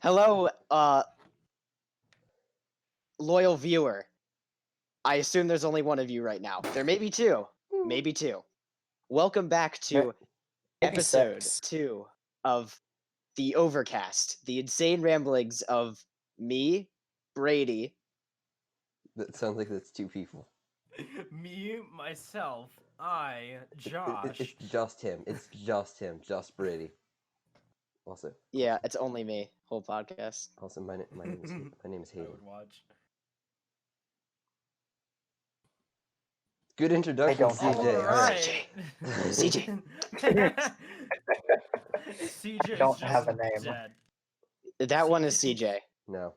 Hello, loyal viewer. I assume there's only one of you right now. There may be two. Maybe two. Welcome back to Maybe episode six. 2 of the Overcast, the insane ramblings of me, Brady. That sounds like that's two people. Me, myself, I, Josh. It's just him. It's just him. Just Brady. Also, Yeah, it's only me. Whole podcast. also my name is I Hayden. would watch. Good introduction, I don't have CJ. a- All right. CJ. CJ is Don't just have a name. dead. That one is CJ. No,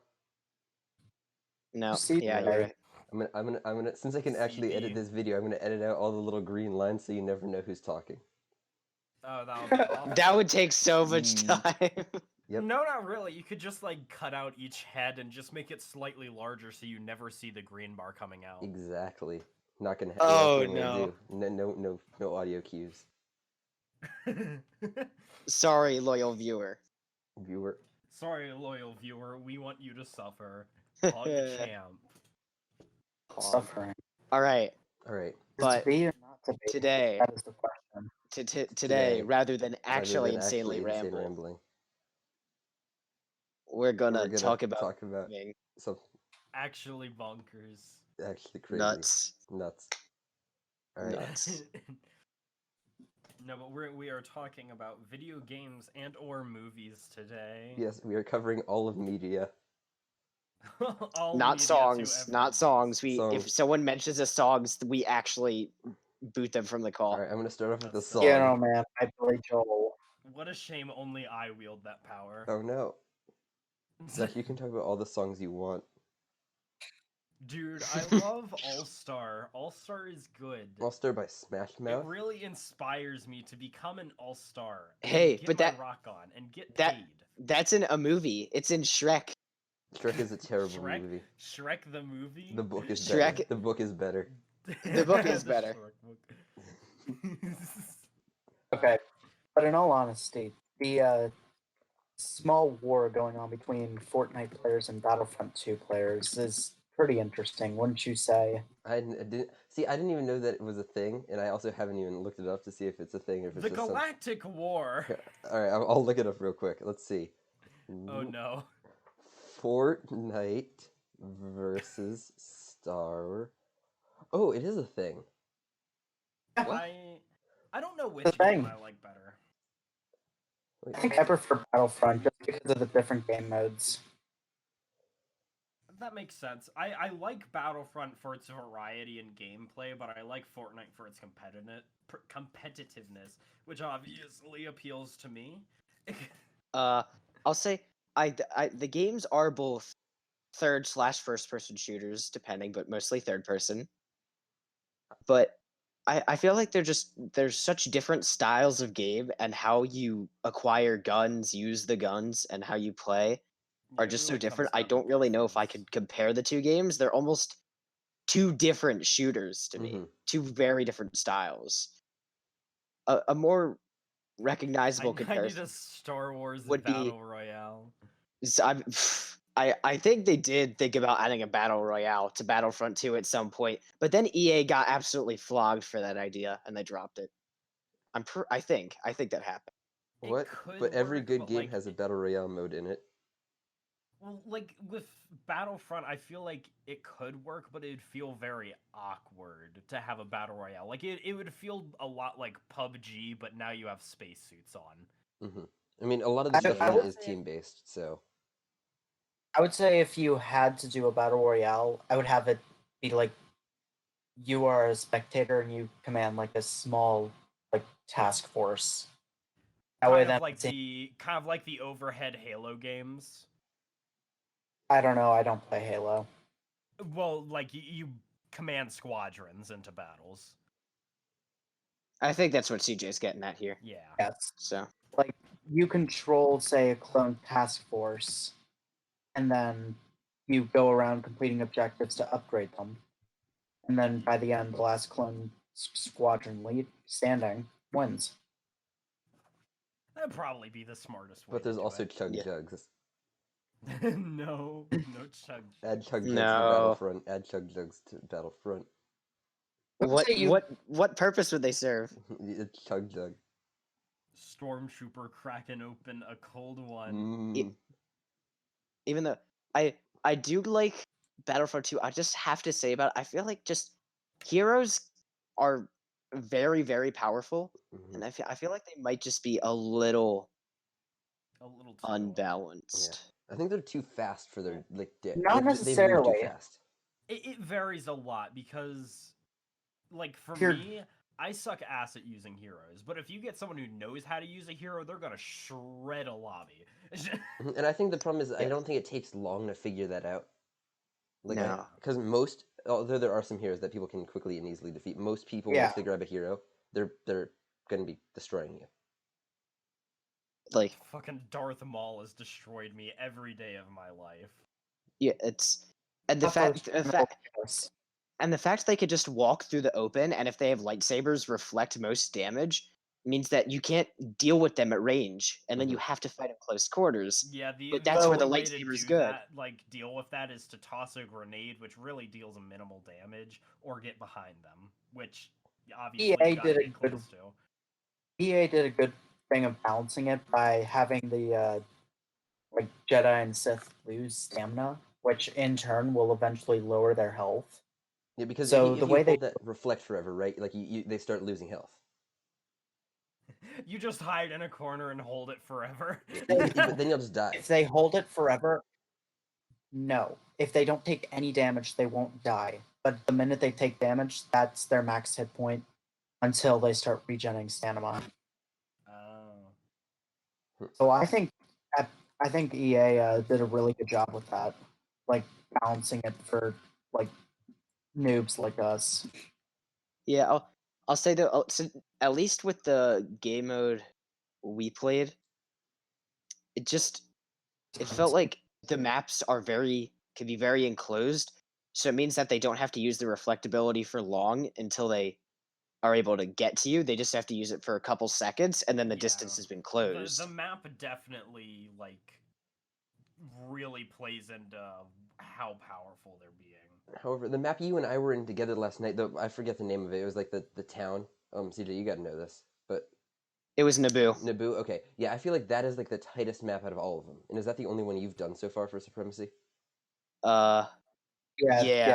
No, CJ. yeah, you're right. I'm gonna. Since I can actually edit CD. this video, I'm gonna edit out all the little green lines so you never know who's talking. Oh, that would be awful. That would take so much time. Yep. No, not really. You could just like cut out each head and just make it slightly larger so you never see the green bar coming out. Exactly. Not gonna. Oh, that's what I'm gonna do. No audio cues. Sorry, loyal viewer. Viewer. Sorry, loyal viewer. We want you to suffer. PogChamp. Suffering. All right, All right. but to be or not to be? today, That is the question. today, Today, rather than actually Rather than insanely actually insane ramble, rambling, we're gonna we're gonna talk about talk about being some Actually bonkers. actually crazy. nuts. Nuts. All right. Nuts. No, but we are talking about video games and or movies today. Yes, we are covering all of media. All Not media songs. to Not songs. Songs. If someone mentions a songs, we actually boot them from the call. All right, I'm gonna start off with a That's song. Yeah, no, man. I Billy Joel. What a shame only I wield that power. Oh no, Zach, you can talk about all the songs you want. Dude, I love All Star. All Star is good. I'll start by Smash It Mouth. really inspires me to become an All Star. Hey, get but my that- rock on and get that- paid. That's in a movie. It's in Shrek. Shrek is a terrible Shrek? movie. Shrek the movie. The book is Shrek- better. The book is better. The book is The better. Shrek book. Okay, but in all honesty, the small war going on between Fortnite players and Battlefront 2 players is pretty interesting, wouldn't you say? I didn't see. I didn't even know that it was a thing, and I also haven't even looked it up to see if it's a thing or if it's The just some... Galactic War. All right, I'll look it up real quick. Let's see. Oh no. Fortnite versus Star. Oh, it is a thing. I don't know which The thing. game I like better. Wait, I think I prefer Battlefront just because of the different game modes. That makes sense. I like Battlefront for its variety in gameplay, but I like Fortnite for its competitiveness, which obviously appeals to me. I'll say the games are both third/first person shooters, depending, but mostly third person. But I feel like there's such different styles of game, and how you acquire guns, use the guns, and how you play are It just so really different. comes I down don't to really know if I preference. could compare the two games. They're almost two different shooters to me. Mhm. Two very different styles. A more recognizable I need comparison. a Star Wars would be- Battle Royale. So I think they did think about adding a battle royale to Battlefront 2 at some point, but then EA got absolutely flogged for that idea and they dropped it. I think that happened. It What? could But every work, good but, game like, has a battle royale mode in it. Well, like with Battlefront, I feel like it could work, but it'd feel very awkward to have a battle royale. Like it would feel a lot like PUBG, but now you have spacesuits on. Hmm I mean, a lot of the I stuff in it would is say- team based, so I would say if you had to do a battle royale, I would have it be like you are a spectator and you command like a small like task force. That way, then Kind of like the overhead Halo games. I don't know. I don't play Halo. Well, like you command squadrons into battles. I think that's what CJ's getting at here. Yeah. Yes, So like you control, say, a clone task force, and then you go around completing objectives to upgrade them, and then by the end, the last clone squadron lead standing wins. That'd probably be the smartest way. but there's to do also it. chug Yeah. jugs. No chug. Add chug jugs to No. Battlefront. Add chug jugs to Battlefront. What purpose would they serve? It's chug jug. Stormtrooper cracking open a cold one. Mm. Even though I do like Battlefront 2, I just have to say about it, I feel like just heroes are very, very powerful, Mhm. and I feel like they might just be a little A little too unbalanced. I think they're too fast for their Not they move too necessarily. fast. It varies a lot because, like, for Here- me, I suck ass at using heroes. But if you get someone who knows how to use a hero, they're gonna shred a lobby. And I think the problem is I Yeah. don't think it takes long to figure that out. Like, No. because although there are some heroes that people can quickly and easily defeat, most people Yeah. once they grab a hero, they're going to be destroying you. Like, Fucking Darth Maul has destroyed me every day of my life. yeah, it's and the fact and the fact they could just walk through the open, and if they have lightsabers reflect most damage, means that you can't deal with them at range, and then you have to fight in close quarters. Yeah, But that's where the only way to lightsaber's do good. that, like, deal with that is to toss a grenade, which really deals a minimal damage, or get behind them, which obviously EA you gotta did a get good- close to. EA did a good thing of balancing it by having the like Jedi and Sith lose stamina, which in turn will eventually lower their health. Yeah, because So if the you way hold they- that reflect forever, right? Like they start losing health. You just hide in a corner and hold it forever. But then you'll just die. If they hold it forever, no. If they don't take any damage, they won't die. But the minute they take damage, that's their max hit point until they start regenerating stamina. Oh. So I think EA did a really good job with that, like balancing it for like noobs like us. Yeah, I'll say though, so at least with the game mode we played, it felt like the maps can be very enclosed, so it means that they don't have to use the reflectability for long until they are able to get to you. They just have to use it for a couple seconds, and then the distance Yeah. has been closed. The map definitely, like, really plays into how powerful they're being. However, the map you and I were in together last night, though I forget the name of it. It was like the town. CJ, you got to know this, but It was Naboo. Naboo. Okay, yeah, I feel like that is like the tightest map out of all of them. And is that the only one you've done so far for Supremacy? Yeah.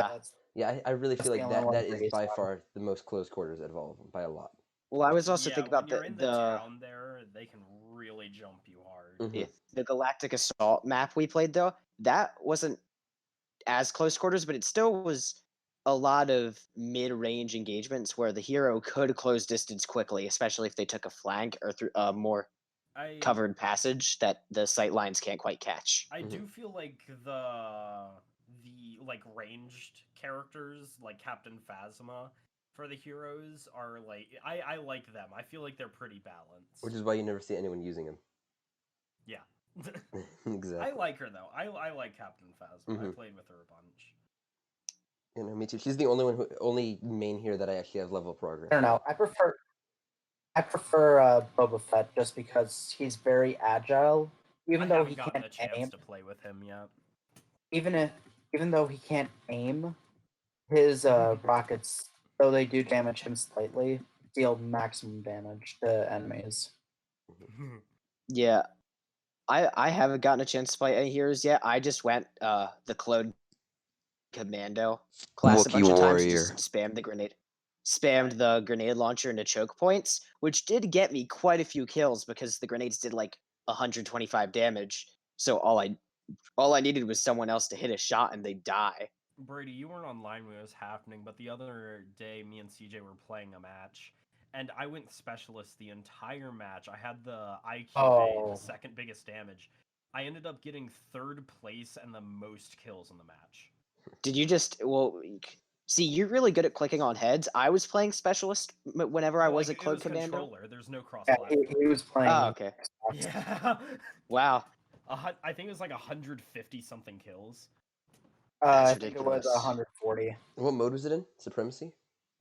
That's, Yeah, I really That's feel the like only one that for is each by one. far the most close quarters out of all of them by a lot. Well, I was also Yeah, thinking when about you're in the town there, they can really jump you hard. Mhm. yeah, the Galactic Assault map we played though. That wasn't as close quarters, but it still was a lot of mid-range engagements where the hero could close distance quickly, especially if they took a flank or through a more covered passage that the sight lines can't quite catch. I do feel like the like ranged characters like Captain Phasma for the heroes are like I like them. I feel like they're pretty balanced. Which is why you never see anyone using them. Yeah. Exactly. I like her though. I like Captain Phasma. I played with her a bunch. You know, me too. She's the only main here that I actually have level progress. I don't know. I prefer Boba Fett just because he's very agile. Even I though haven't he gotten can't a chance aim, to play with him yet. even though he can't aim, his rockets, though they do damage him slightly, deal maximum damage to enemies. Yeah, I haven't gotten a chance to play any heroes yet. I just went the Clone Commando class a Wookiee bunch of times and warrior. just spammed the grenade launcher into choke points, which did get me quite a few kills because the grenades did like 125 damage. So all I needed was someone else to hit a shot and they'd die. Brady, you weren't online when it was happening, but the other day me and CJ were playing a match, and I went specialist the entire match. I had the IQ, the second biggest damage. I ended up getting third place and the most kills in the match. Did you just see? You're really good at clicking on heads. I was playing specialist whenever I was at Clone Commando. Controller. There's no cross Yeah, platform. he was playing. Oh, okay. Yeah. Wow. I think it was like 150 something kills. I That's think it was ridiculous. 140. What mode was it in? Supremacy?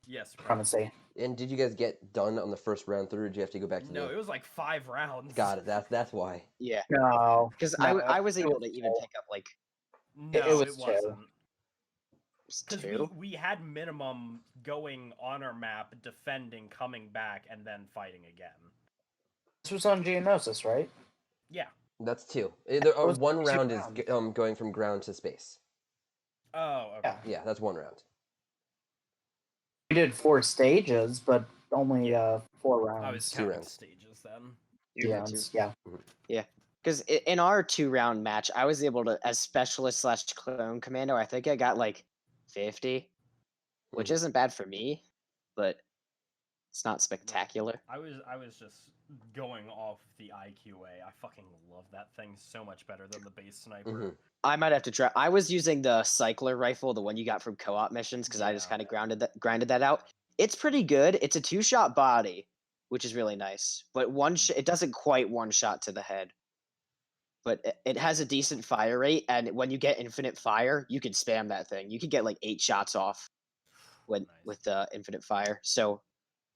Yes, bro. supremacy. And did you guys get done on the first round through, or did you have to go back to No, the... it was like 5 rounds. Got it. That's why. Yeah, No, because no, I was it able was to even two. pick up like No, it was it two. wasn't. Because two. we had minimum going on our map, defending, coming back, and then fighting again. This was on Geonosis, right? Yeah. That's 2. There are was one 2 round is rounds. going from ground to space. Oh, okay. Yeah. Yeah, that's 1 round. We did 4 stages, but only 4 rounds. I was 2 counting rounds. stages then. 2 Yeah, rounds, 2. yeah. Because in our 2-round match, I was able to, as specialist / clone commando, I think I got like 50, which Mhm. isn't bad for me, but it's not spectacular. I was just going off the IQA. I fucking love that thing so much better than the base sniper. Mhm. I might have to try. I was using the cycler rifle, the one you got from co-op missions, because I just Yeah. kind of grinded that out. It's pretty good. It's a 2-shot body, which is really nice, but it doesn't quite 1-shot to the head. But it has a decent fire rate, and when you get infinite fire, you can spam that thing. You can get like 8 shots off Nice. with infinite fire. So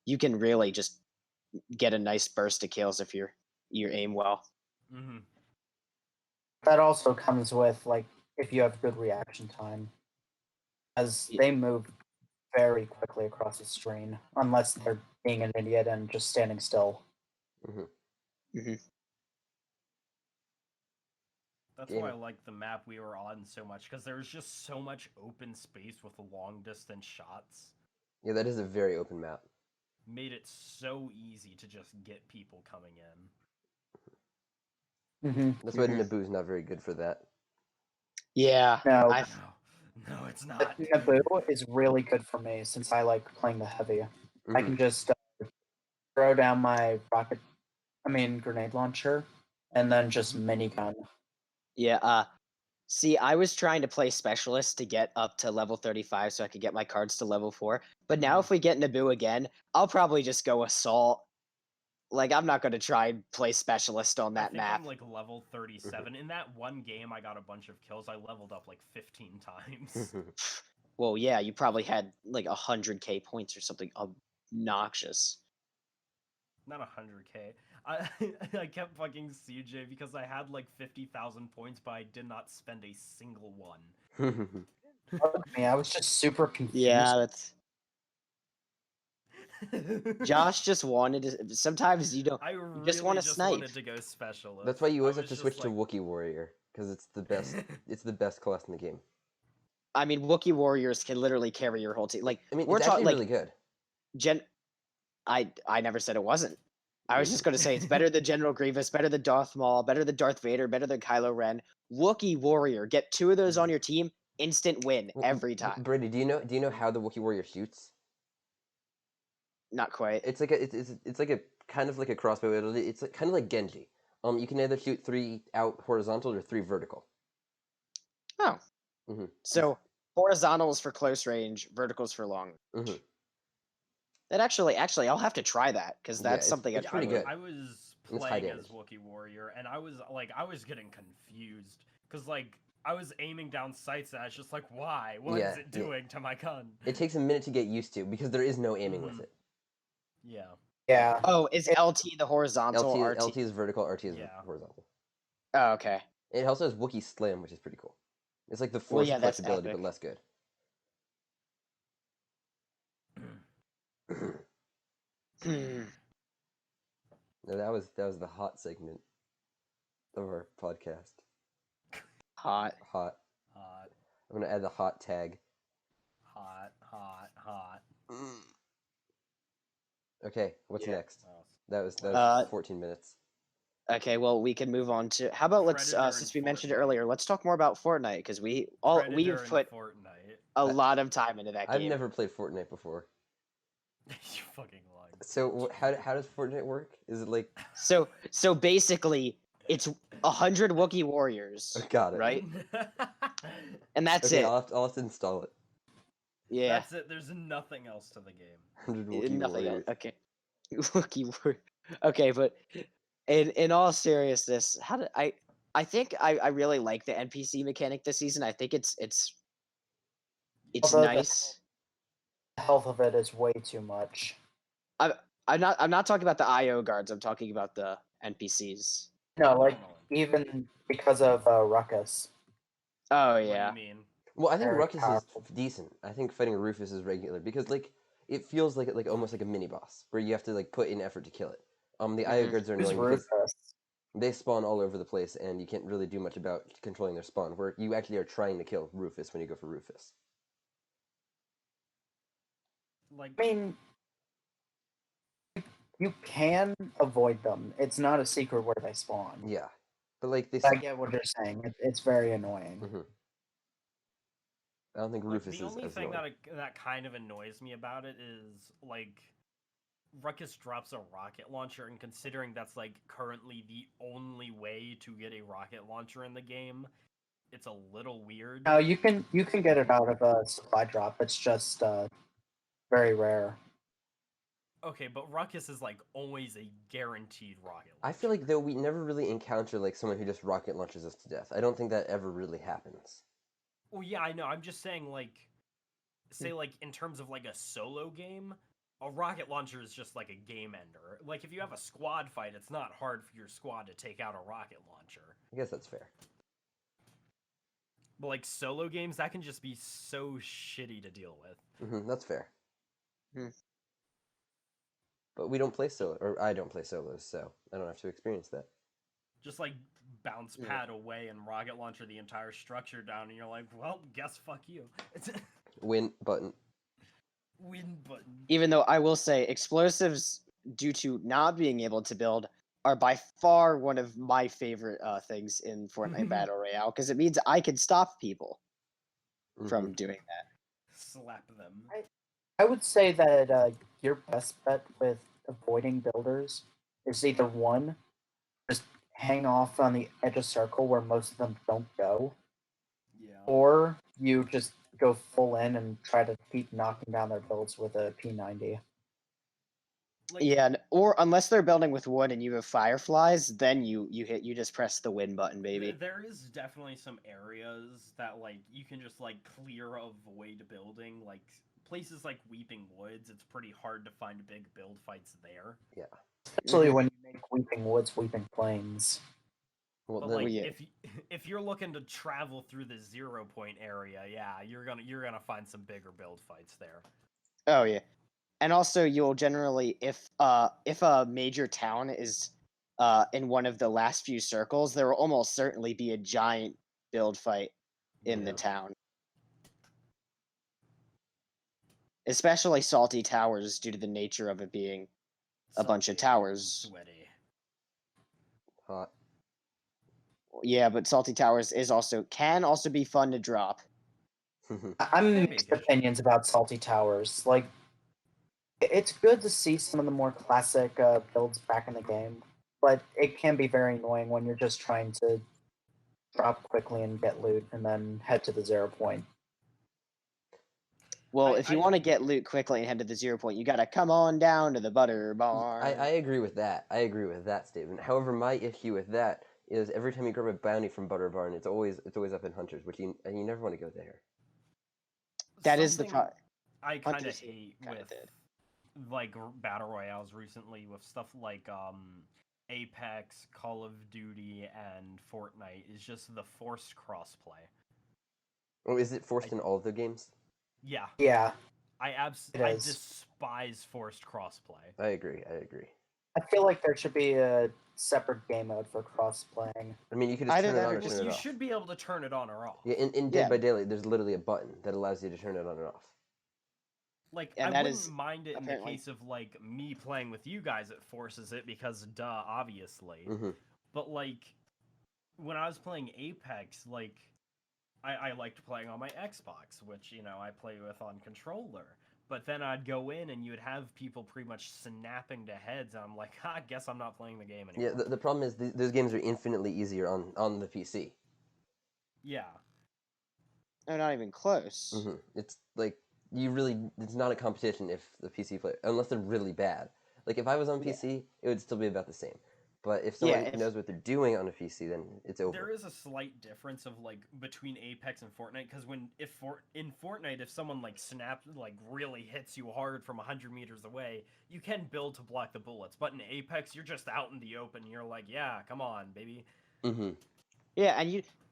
you can really just get a nice burst of kills if you aim well. Mm-hmm. That also comes with, like, if you have good reaction time, as Yeah. they move very quickly across the screen, unless they're being an idiot and just standing still. That's Game. why I like the map we were on so much, because there was just so much open space with long distance shots. Yeah, that is a very open map. Made it so easy to just get people coming in. Mm-hmm. That's why Naboo's not very good for that. Yeah. No, No, it's not. Naboo is really good for me since I like playing the heavy. I Mhm. can just throw down my grenade launcher, and then just minigun. Yeah. See, I was trying to play specialist to get up to level 35 so I could get my cards to level 4. But now if we get Naboo again, I'll probably just go assault. Like, I'm not going to try and play specialist on I that think map. I'm like level 37. In that one game, I got a bunch of kills. I leveled up like 15 times. Well, yeah, you probably had like 100k points or something obnoxious. Not 100k. I kept fucking CJ because I had like 50,000 points, but I did not spend a single one. I was just super confused. Yeah, that's. Josh just wanted to. Sometimes you don't. I You really just want to just snipe. wanted to go specialist. That's why you always I have to was switch just to like- Wookiee Warrior, because it's the best. It's the best class in the game. I mean, Wookiee warriors can literally carry your whole team. Like, I mean, we're it's talking actually like really good. I never said it wasn't. I was just going to say it's better than General Grievous, better than Darth Maul, better than Darth Vader, better than Kylo Ren. Wookiee warrior, get 2 of those on your team, instant win every time. Brady, do you know how the Wookiee Warrior shoots? Not quite. It's like it's like a kind of like a crossbow. It's like, kind of like Genji. You can either shoot 3 out horizontal or 3 vertical. Oh. Mhm. So horizontals for close range, verticals for long. Mhm. That actually, I'll have to try that because Yeah, that's it's- something it's I pretty would- good. I was It's high playing as damage. Wookiee Warrior, and I was getting confused because like I was aiming down sights, and I was just like, why? What is Yeah, it doing to my gun? It takes a minute to get used to because there is no aiming Mhm. with it. Yeah. Yeah. Oh, is LT the horizontal? LT is vertical, RT is Yeah. horizontal. Oh, okay. It also has Wookiee Slam, which is pretty cool. It's like the Well, force yeah, that's flexibility, epic. but less good. Hmm. No, that was the hot segment of our podcast. Hot. Hot. Hot, I'm gonna add the hot tag. hot, hot, hot. Okay, what's Yeah. next? Oh, That was Uh, 14 minutes. Okay, well, we can move on to. How about let's Predator since and we mentioned it Fortnite. earlier, let's talk more about Fortnite because we've Predator and put Fortnite. a lot of time into that I've game. never played Fortnite before. You fucking lied. So how does Fortnite work? Is it like So basically, it's 100 Wookiee warriors, got it? right? And that's Okay, it. I'll have to install it. Yeah, That's it. There's nothing else to the game. 100 Wookiee nothing else. warriors. Okay, Wookiee warrior. Okay, but in all seriousness, how did I think I really like the NPC mechanic this season. I think it's Although the- nice. the health of it is way too much. I'm not talking about the IO guards. I'm talking about the NPCs. No, like No. even because of Ruckus. Oh What do yeah. you mean? Well, I think Very Ruckus powerful. is decent. I think fighting Rufus is regular because like it feels like almost like a mini boss where you have to like put in effort to kill it. The IO Mhm. guards are Who's annoying because Rufus? they spawn all over the place and you can't really do much about controlling their spawn. Where you actually are trying to kill Rufus when you go for Rufus. Like, I mean, you can avoid them. It's not a secret where they spawn. Yeah, but like they. I get what you're saying. It's very annoying. Mhm. I don't think like Rufus the is only as thing annoying. that kind of annoys me about it is like Ruckus drops a rocket launcher, and considering that's like currently the only way to get a rocket launcher in the game, it's a little weird. No, you can get it out of a supply drop. It's just very rare. Okay, but Ruckus is like always a guaranteed rocket launcher. I feel like though we never really encounter like someone who just rocket launches us to death. I don't think that ever really happens. Well, yeah, I know. I'm just saying, like, say, like, in terms of like a solo game, a rocket launcher is just like a game ender. Like, if you have a squad fight, it's not hard for your squad to take out a rocket launcher. I guess that's fair. But like solo games, that can just be so shitty to deal with. That's fair. Hmm. But we don't play solo, or I don't play solos, so I don't have to experience that. Just like bounce Yeah. pad away and rocket launcher the entire structure down, and you're like, well, guess fuck you. It's Win button. win button. Even though I will say explosives, due to not being able to build, are by far one of my favorite things in Fortnite Battle Royale because it means I can stop people from doing that. Slap them. I would say that your best bet with avoiding builders is either one, just hang off on the edge of circle where most of them don't go, Yeah. or you just go full in and try to keep knocking down their builds with a P90. Like, Yeah, or unless they're building with wood and you have fireflies, then you just press the win button, baby. There is definitely some areas that like you can just like clear avoid building, like places like Weeping Woods. It's pretty hard to find big build fights there. Especially Mhm. when you make Weeping Woods, Weeping Plains. Well, But then, like yeah. if you're looking to travel through the 0 point area, yeah, you're gonna find some bigger build fights there. Oh yeah, and also you'll generally if a major town is in one of the last few circles, there will almost certainly be a giant build fight in the Yeah. town. Especially Salty Towers, due to the nature of it being a bunch of Salty and towers. Sweaty. hot. Yeah, but Salty Towers can also be fun to drop. I'm Maybe mixed occasionally. opinions about Salty Towers. Like, it's good to see some of the more classic builds back in the game, but it can be very annoying when you're just trying to drop quickly and get loot and then head to the 0 point. Well, if you I- want to get loot quickly and head to the 0 point, you gotta come on down to the butter barn. I agree with that. I agree with that statement. However, my issue with that is every time you grab a bounty from Butter Barn, it's always up in Hunters, which you never want to go there. That is the Something pro- I kind of Hunters hate kinda with did. like battle royales recently with stuff like Apex, Call of Duty, and Fortnite is just the forced crossplay. Oh, is it forced in all of the games? Yeah, Yeah, I It I is. despise forced crossplay. I agree. I feel like there should be a separate game mode for cross-playing. I mean, you could just Either turn it that on or or just- turn it You off. should be able to turn it on or off. Yeah, in Yeah. Dead by Daylight, there's literally a button that allows you to turn it on and off. Like And I that wouldn't is mind it in the apparently- case of like me playing with you guys, it forces it because duh, obviously. hmm But like when I was playing Apex, like I liked playing on my Xbox, which I play with on controller. But then I'd go in and you would have people pretty much snapping to heads. And I'm like, I guess I'm not playing the game Yeah, anymore. the problem is those games are infinitely easier on the PC. Yeah. They're not even close. It's like it's not a competition if the PC player, unless they're really bad. Like if I was on Yeah. PC, it would still be about the same. But if Yeah, someone knows what they're doing on a PC, then it's over. There is a slight difference of like between Apex and Fortnite because in Fortnite if someone like snaps like really hits you hard from 100 meters away, you can build to block the bullets. But in Apex, you're just out in the open. You're like, yeah, come on, baby. Mm-hmm. Yeah,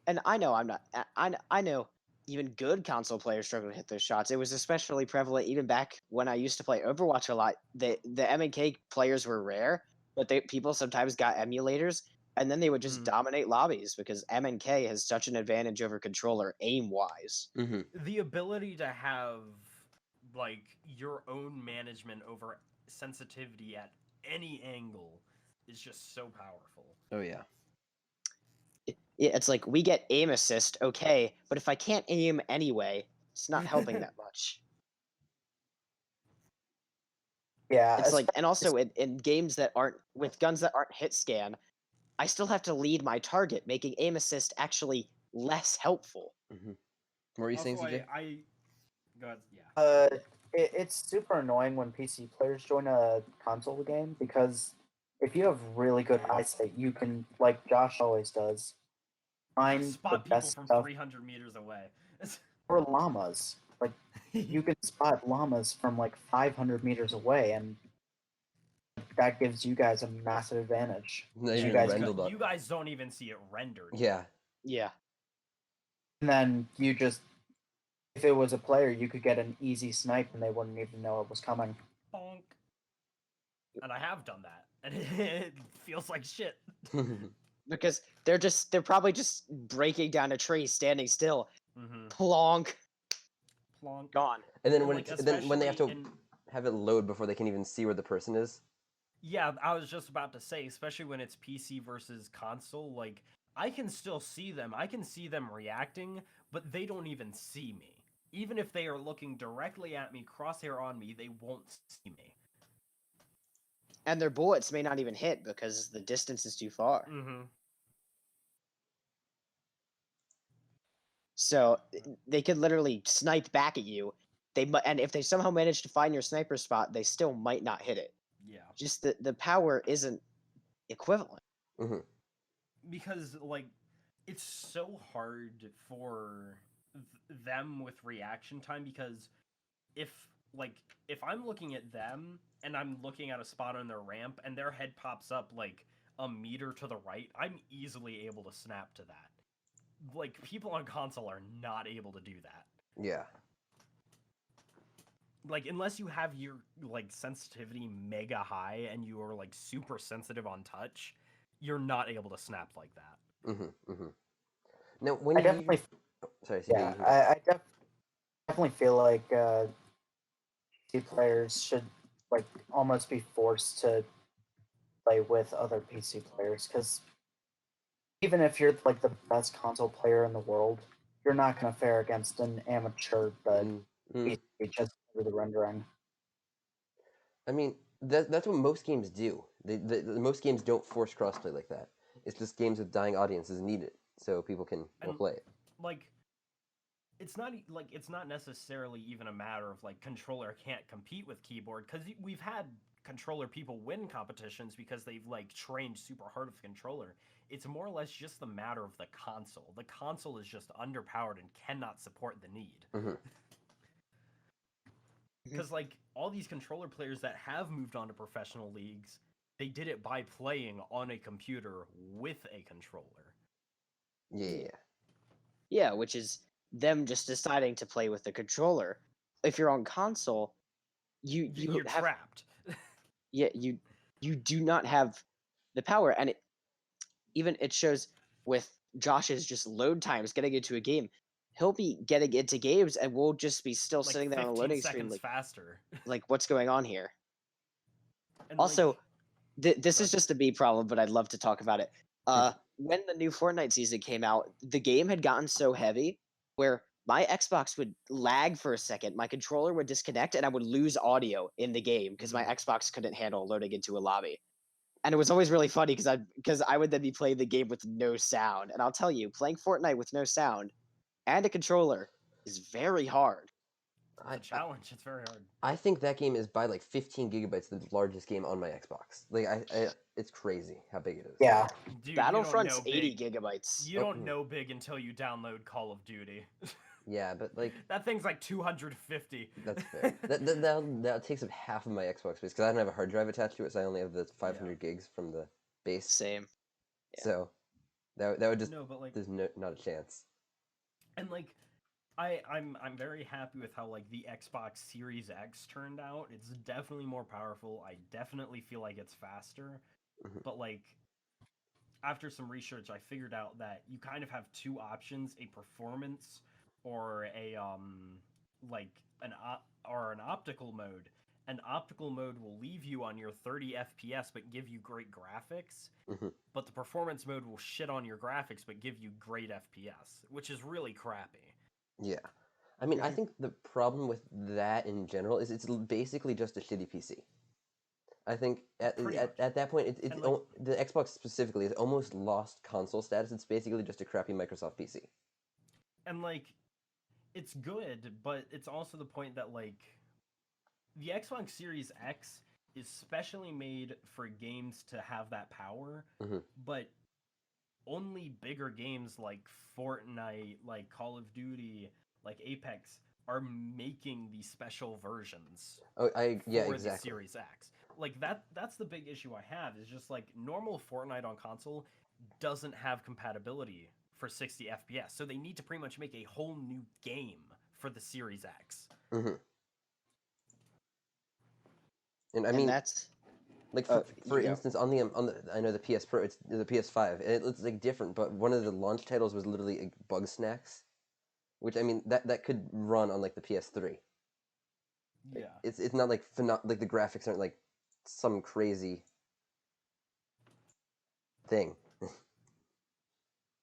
and I know I'm not. I know even good console players struggle to hit those shots. It was especially prevalent even back when I used to play Overwatch a lot. The M&K players were rare, but people sometimes got emulators, and then they would just dominate lobbies because M&K has such an advantage over controller aim wise. Mm-hmm. The ability to have like your own management over sensitivity at any angle is just so powerful. Oh yeah. It's like we get aim assist, okay, but if I can't aim anyway, it's not helping that much. Yeah, It's like, and also in games that aren't with guns that aren't hit scan, I still have to lead my target, making aim assist actually less helpful. Mm-hmm. What were you saying, Also, CJ? I go ahead, yeah. It's super annoying when PC players join a console game because if you have really good eyesight, you can, like Josh always does, find the Spot people best from stuff 300 meters away. for llamas. Like you can spot llamas from like 500 meters away, and that gives you guys a massive advantage. Not You even guys rendered up. You guys don't even see it rendered. Yeah. Yeah. And then you just, if it was a player, you could get an easy snipe and they wouldn't even know it was coming. Bonk. And I have done that, and it feels like shit. Because they're probably just breaking down a tree, standing still. Mm-hmm. Plonk. Plonk. Gone. And then And, when like, then when they have to especially in- have it load before they can even see where the person is. Yeah, I was just about to say, especially when it's PC versus console, like, I can still see them. I can see them reacting, but they don't even see me. Even if they are looking directly at me, crosshair on me, they won't see me. And their bullets may not even hit because the distance is too far. Mm-hmm. So they could literally snipe back at you. And if they somehow manage to find your sniper spot, they still might not hit it. Yeah. Just the power isn't equivalent. Mm-hmm. Because, like, it's so hard for them with reaction time because if I'm looking at them and I'm looking at a spot on their ramp and their head pops up like a meter to the right, I'm easily able to snap to that. Like, people on console are not able to do that. Yeah. Like, unless you have your like sensitivity mega high and you are like super sensitive on touch, you're not able to snap like that. Mm-hmm. Mm-hmm. Now, when I you definitely, sorry, CJ, yeah, you can- I definitely feel like PC players should like almost be forced to play with other PC players because even if you're like the best console player in the world, you're not going to fare against an amateur that Mm. PC just for the rendering. I mean, that's what most games do. Most games don't force crossplay like that. It's just games with dying audiences need it, so people can And- play it. Like, it's not necessarily even a matter of like controller can't compete with keyboard because we've had controller people win competitions because they've like trained super hard with controller. It's more or less just the matter of the console. The console is just underpowered and cannot support the need. Mhm. Because like all these controller players that have moved on to professional leagues, they did it by playing on a computer with a controller. Yeah. Yeah, which is them just deciding to play with the controller. If you're on console, You're have trapped. yeah you do not have the power, and it shows with Josh's just load times getting into a game. He'll be getting into games and we'll just be still Like sitting there on a 15 loading screen seconds faster. like what's going on here? And Also, like, this go is ahead. just a B problem, but I'd love to talk about it. When the new Fortnite season came out, the game had gotten so heavy where my Xbox would lag for a second, my controller would disconnect, and I would lose audio in the game because my Xbox couldn't handle loading into a lobby. And it was always really funny because I would then be playing the game with no sound. And I'll tell you, playing Fortnite with no sound and a controller is very hard. It's a challenge. It's very hard. I think that game is by like 15 gigabytes the largest game on my Xbox. Like It's crazy how big it is. Yeah. Dude, Battlefront's you don't know 80 big. gigabytes. You Oh, don't know big until you download Call of Duty. Yeah, but like That thing's like 250. that's fair. That takes up half of my Xbox space because I don't have a hard drive attached to it, so I only have the 500 gigs from the base. Same. Yeah. So that would just No, but like, there's not a chance. and like, I'm very happy with how like the Xbox Series X turned out. It's definitely more powerful. I definitely feel like it's faster. Mhm. But like, after some research, I figured out that you kind of have two options: a performance or a like an optical mode. An optical mode will leave you on your 30 FPS but give you great graphics, Mhm. but the performance mode will shit on your graphics but give you great FPS, which is really crappy. Yeah. I mean, I think the problem with that in general is it's basically just a shitty PC. I think Pretty much. at that point, And, like- the Xbox specifically has almost lost console status. It's basically just a crappy Microsoft PC. And like, it's good, but it's also the point that like the Xbox Series X is specially made for games to have that power, Mhm. but only bigger games like Fortnite, like Call of Duty, like Apex are making these special versions Oh, yeah, for the exactly. Series X. Like that's the big issue I have is just like normal Fortnite on console doesn't have compatibility for 60 FPS. So they need to pretty much make a whole new game for the Series X. Hmm. And I And mean, that's like Oh, for you go. instance, on the I know the PS Pro, it's the PS5, and it's like different. But one of the launch titles was literally like, Bug Snacks, which I mean that could run on like the PS3. Like, Yeah. it's not like like the graphics aren't like some crazy thing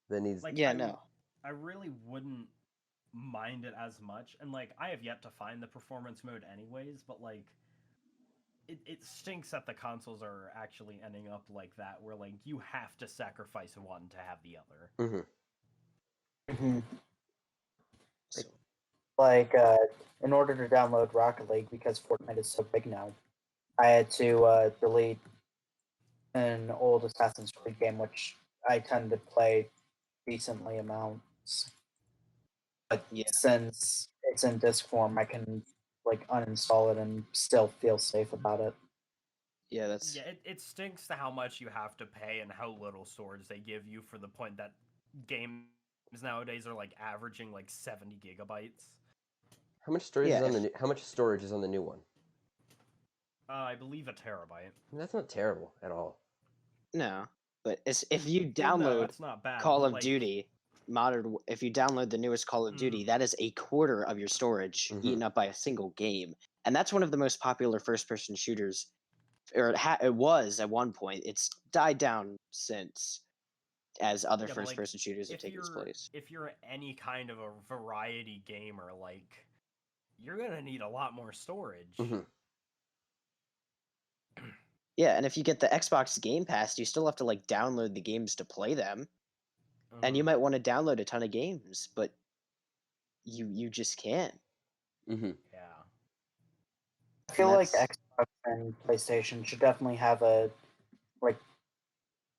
that needs. Like Yeah, no. I really wouldn't mind it as much. And like I have yet to find the performance mode anyways, but like it stinks that the consoles are actually ending up like that where like you have to sacrifice one to have the other. Hmm. hmm So, Like, in order to download Rocket League, because Fortnite is so big now, I had to delete an old Assassin's Creed game, which I tend to play decently amounts. But yeah. since it's in disc form, I can like uninstall it and still feel safe about it. Yeah, that's Yeah, it stinks to how much you have to pay and how little storage they give you for the point that games nowadays are like averaging like 70 gigabytes. How much storage Yeah, is on if- the how much storage is on the new one? I believe a terabyte. That's not terrible at all. no. But if you Well, no, download that's not bad. Call but, of like, Duty if you download the newest Call of Duty, that is a quarter of your storage Mhm. eaten up by a single game. And that's one of the most popular first-person shooters, or it was at one point. It's died down since, as other Yeah, but, like, first-person shooters have if taken its you're place. if you're any kind of a variety gamer, like you're gonna need a lot more storage. Mhm. Yeah, and if you get the Xbox Game Pass, you still have to like download the games to play them, and you Mhm. might want to download a ton of games, but you just can't. Mhm. Yeah. I feel And like that's Xbox and PlayStation should definitely have a like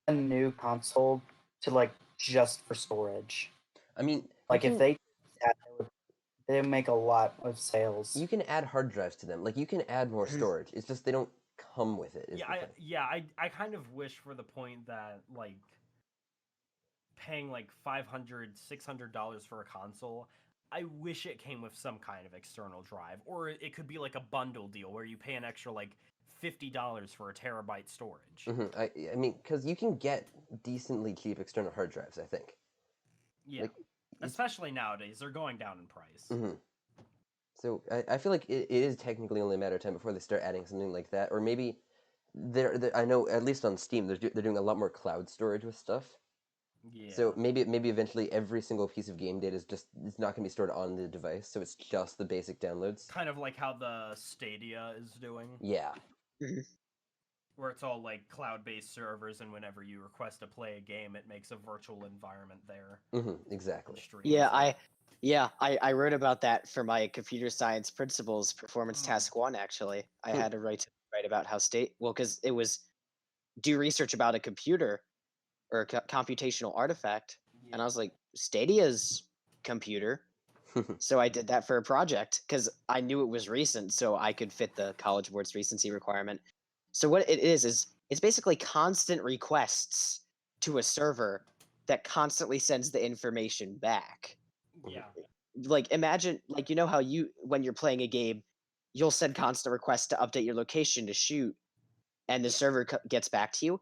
a new console to like just for storage. I mean, Like if they did that, they would make a lot of sales. you can add hard drives to them. Like you can add more Mhm. storage. It's just they don't come with it. Is Yeah, the thing. I kind of wish for the point that like paying like $500-$600 for a console, I wish it came with some kind of external drive, or it could be like a bundle deal where you pay an extra like $50 for a terabyte storage. Mhm. I mean, because you can get decently cheap external hard drives. I think. Yeah, Like, it's- especially nowadays, they're going down in price. Mhm. So I feel like it is technically only a matter of time before they start adding something like that, or maybe they're I know at least on Steam they're doing a lot more cloud storage with stuff. Yeah. So maybe eventually every single piece of game data it's not going to be stored on the device, so it's just the basic downloads. Kind of like how the Stadia is doing, Yeah. where it's all like cloud-based servers, and whenever you request to play a game, it makes a virtual environment there. Exactly. And streams yeah, it. I wrote about that for my computer science principles performance task 1. Actually, I had to write about how because it was do research about a computer or a computational artifact, and I was like, Stadia's computer. So I did that for a project because I knew it was recent, so I could fit the College Board's recency requirement. So what it is it's basically constant requests to a server that constantly sends the information back. Yeah. Like imagine, like you know how when you're playing a game, you'll send constant requests to update your location to shoot, and the server gets back to you.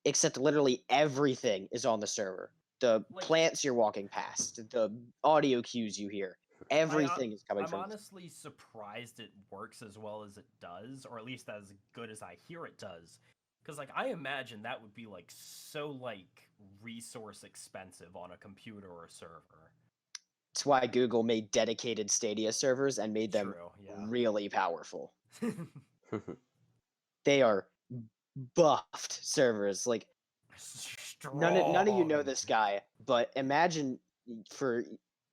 Except literally everything is on the server. The Like- plants you're walking past, the audio cues you hear, everything is coming I'm from. honestly surprised it works as well as it does, or at least as good as I hear it does. Because like I imagine that would be like so like resource expensive on a computer or a server. That's why Google made dedicated Stadia servers and made them True, yeah. really powerful. They are buffed servers. Like none of you know this guy, but imagine for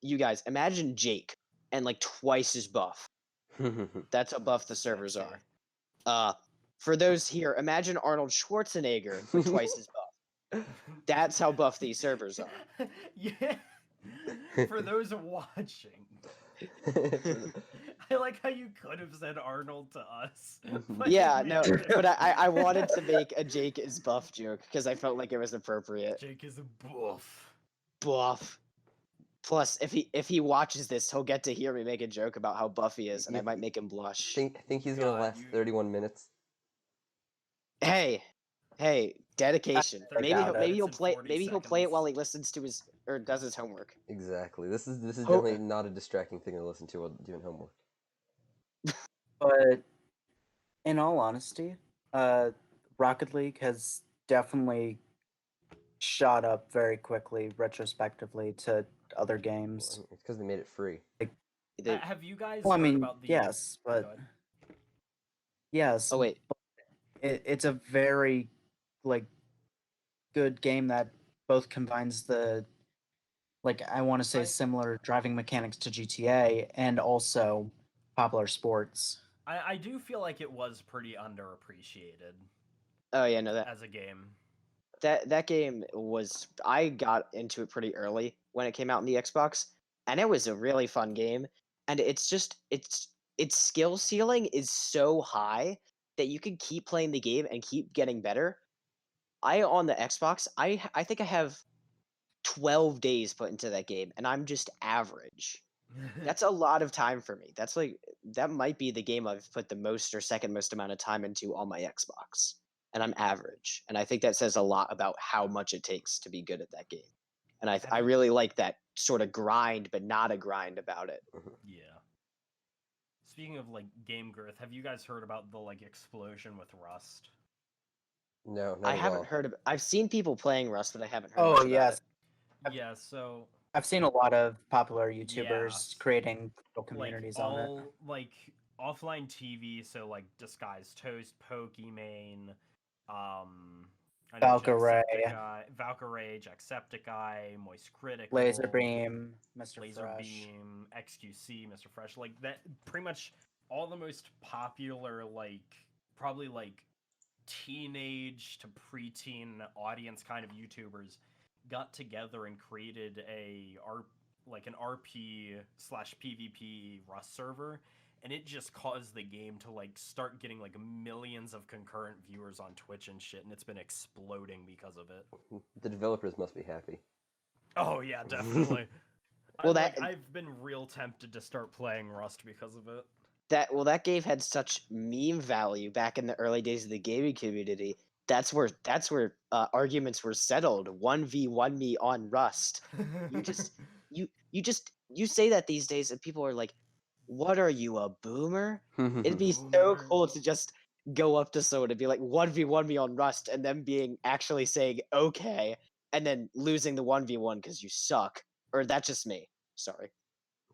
you guys, imagine Jake and like twice as buff. That's how buff the servers Sexy. are. For those here, imagine Arnold Schwarzenegger but twice as buff. That's how buff these servers are. Yeah. For those watching. I like how you could have said Arnold to us. but Yeah, you no, made it but I wanted to make a Jake is buff joke because I felt like it was appropriate. Jake is a buff. Buff. Plus, if he watches this, he'll get to hear me make a joke about how buff he is, and I might make him blush. think he's gonna God, last you- 31 minutes. Hey, dedication. I doubt it. Maybe he'll It's in play. 40 Maybe he'll play it seconds. while he listens to his or does his homework. Exactly. This is Ho- definitely not a distracting thing to listen to while doing homework. But in all honesty, Rocket League has definitely shot up very quickly retrospectively to other games. It's because they made it free. They- Have you guys Well, I heard mean, about the yes, Go but ahead. yes, oh wait, it's a very like good game that both combines the like I want to say I- similar driving mechanics to GTA and also popular sports. I do feel like it was pretty underappreciated oh yeah, no that as a game. that game was. I got into it pretty early when it came out in the Xbox, and it was a really fun game. And it's just its skill ceiling is so high that you can keep playing the game and keep getting better. I on the Xbox, I think I have 12 days put into that game, and I'm just average. That's a lot of time for me. That's like that might be the game I've put the most or second most amount of time into on my Xbox, and I'm average. And I think that says a lot about how much it takes to be good at that game. And I Have you- really like that sort of grind, but not a grind about it. Yeah. Speaking of like game girth, have you guys heard about the like explosion with Rust? No, not I at haven't all. heard of. I've seen people playing Rust, but I haven't heard. Oh much about yes, it. Yeah, so I've seen a lot of popular YouTubers Yeah. creating little like communities on it. all like offline TV, so like Disguised Toast, Pokimane, I know Valkyrae. Valkyrae, Jacksepticeye, Moist Critical, Laser Beam, Mr. Laser Fresh. Beam, XQC, Mr. Fresh, like that. Pretty much all the most popular, like probably like teenage to preteen audience kind of YouTubers got together and created an RP / PvP Rust server, and it just caused the game to like start getting like millions of concurrent viewers on Twitch and shit, and it's been exploding because of it. The developers must be happy. Oh yeah, definitely. Well, I've been real tempted to start playing Rust because of it. That game had such meme value back in the early days of the gaming community. That's where arguments were settled. 1v1 me on Rust. You say that these days, and people are like, "What are you, a boomer?" It'd be so Boomer. cool to just go up to someone and be like, "1v1 me on Rust," and them being actually saying okay, and then losing the 1v1 because you suck. Or that's just me. Sorry.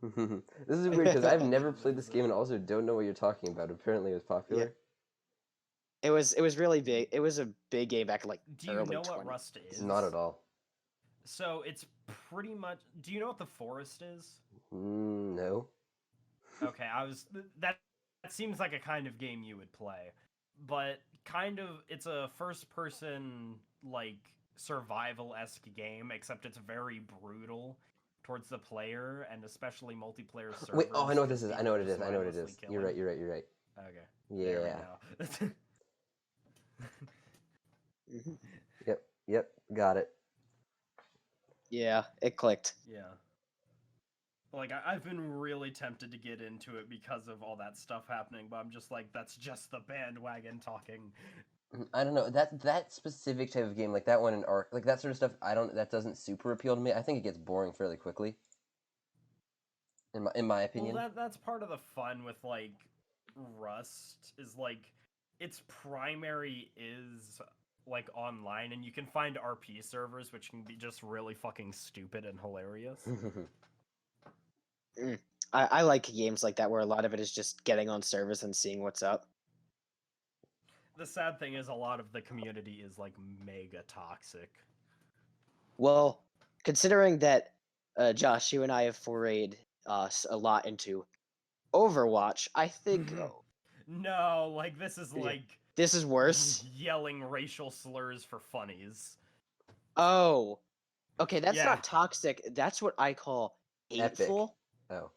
This is weird because I've never played this game and also don't know what you're talking about. Apparently, it was popular. It was really big. It was a big game back in like Do you early know 20. what Rust is? Not at all. So it's pretty much. Do you know what the forest is? No. Okay, that seems like a kind of game you would play. But it's a first person like survival-esque game, except it's very brutal towards the player, and especially multiplayer servers. Wait, oh, I know what this 'cause is. I people know are what it just is. I know what it mindlessly is. You're right. killing. You're right. You're right. Okay. Yeah. There we go. Mhm. Yep. Got it. Yeah, it clicked. Yeah. Like I've been really tempted to get into it because of all that stuff happening, but I'm just like, that's just the bandwagon talking. I don't know that specific type of game, like that one in Ark, like that sort of stuff. That doesn't super appeal to me. I think it gets boring fairly quickly. In my opinion. Well, that's part of the fun with like Rust is like its primary is like online, and you can find RP servers which can be just really fucking stupid and hilarious. I like games like that where a lot of it is just getting on servers and seeing what's up. The sad thing is a lot of the community is like mega toxic. Well, considering that, Josh, you and I have forayed a lot into Overwatch, I think No, like this is Yeah. like this is worse. yelling racial slurs for funnies. Oh, okay, that's Yeah. not toxic. That's what I call Epic. hateful. Oh.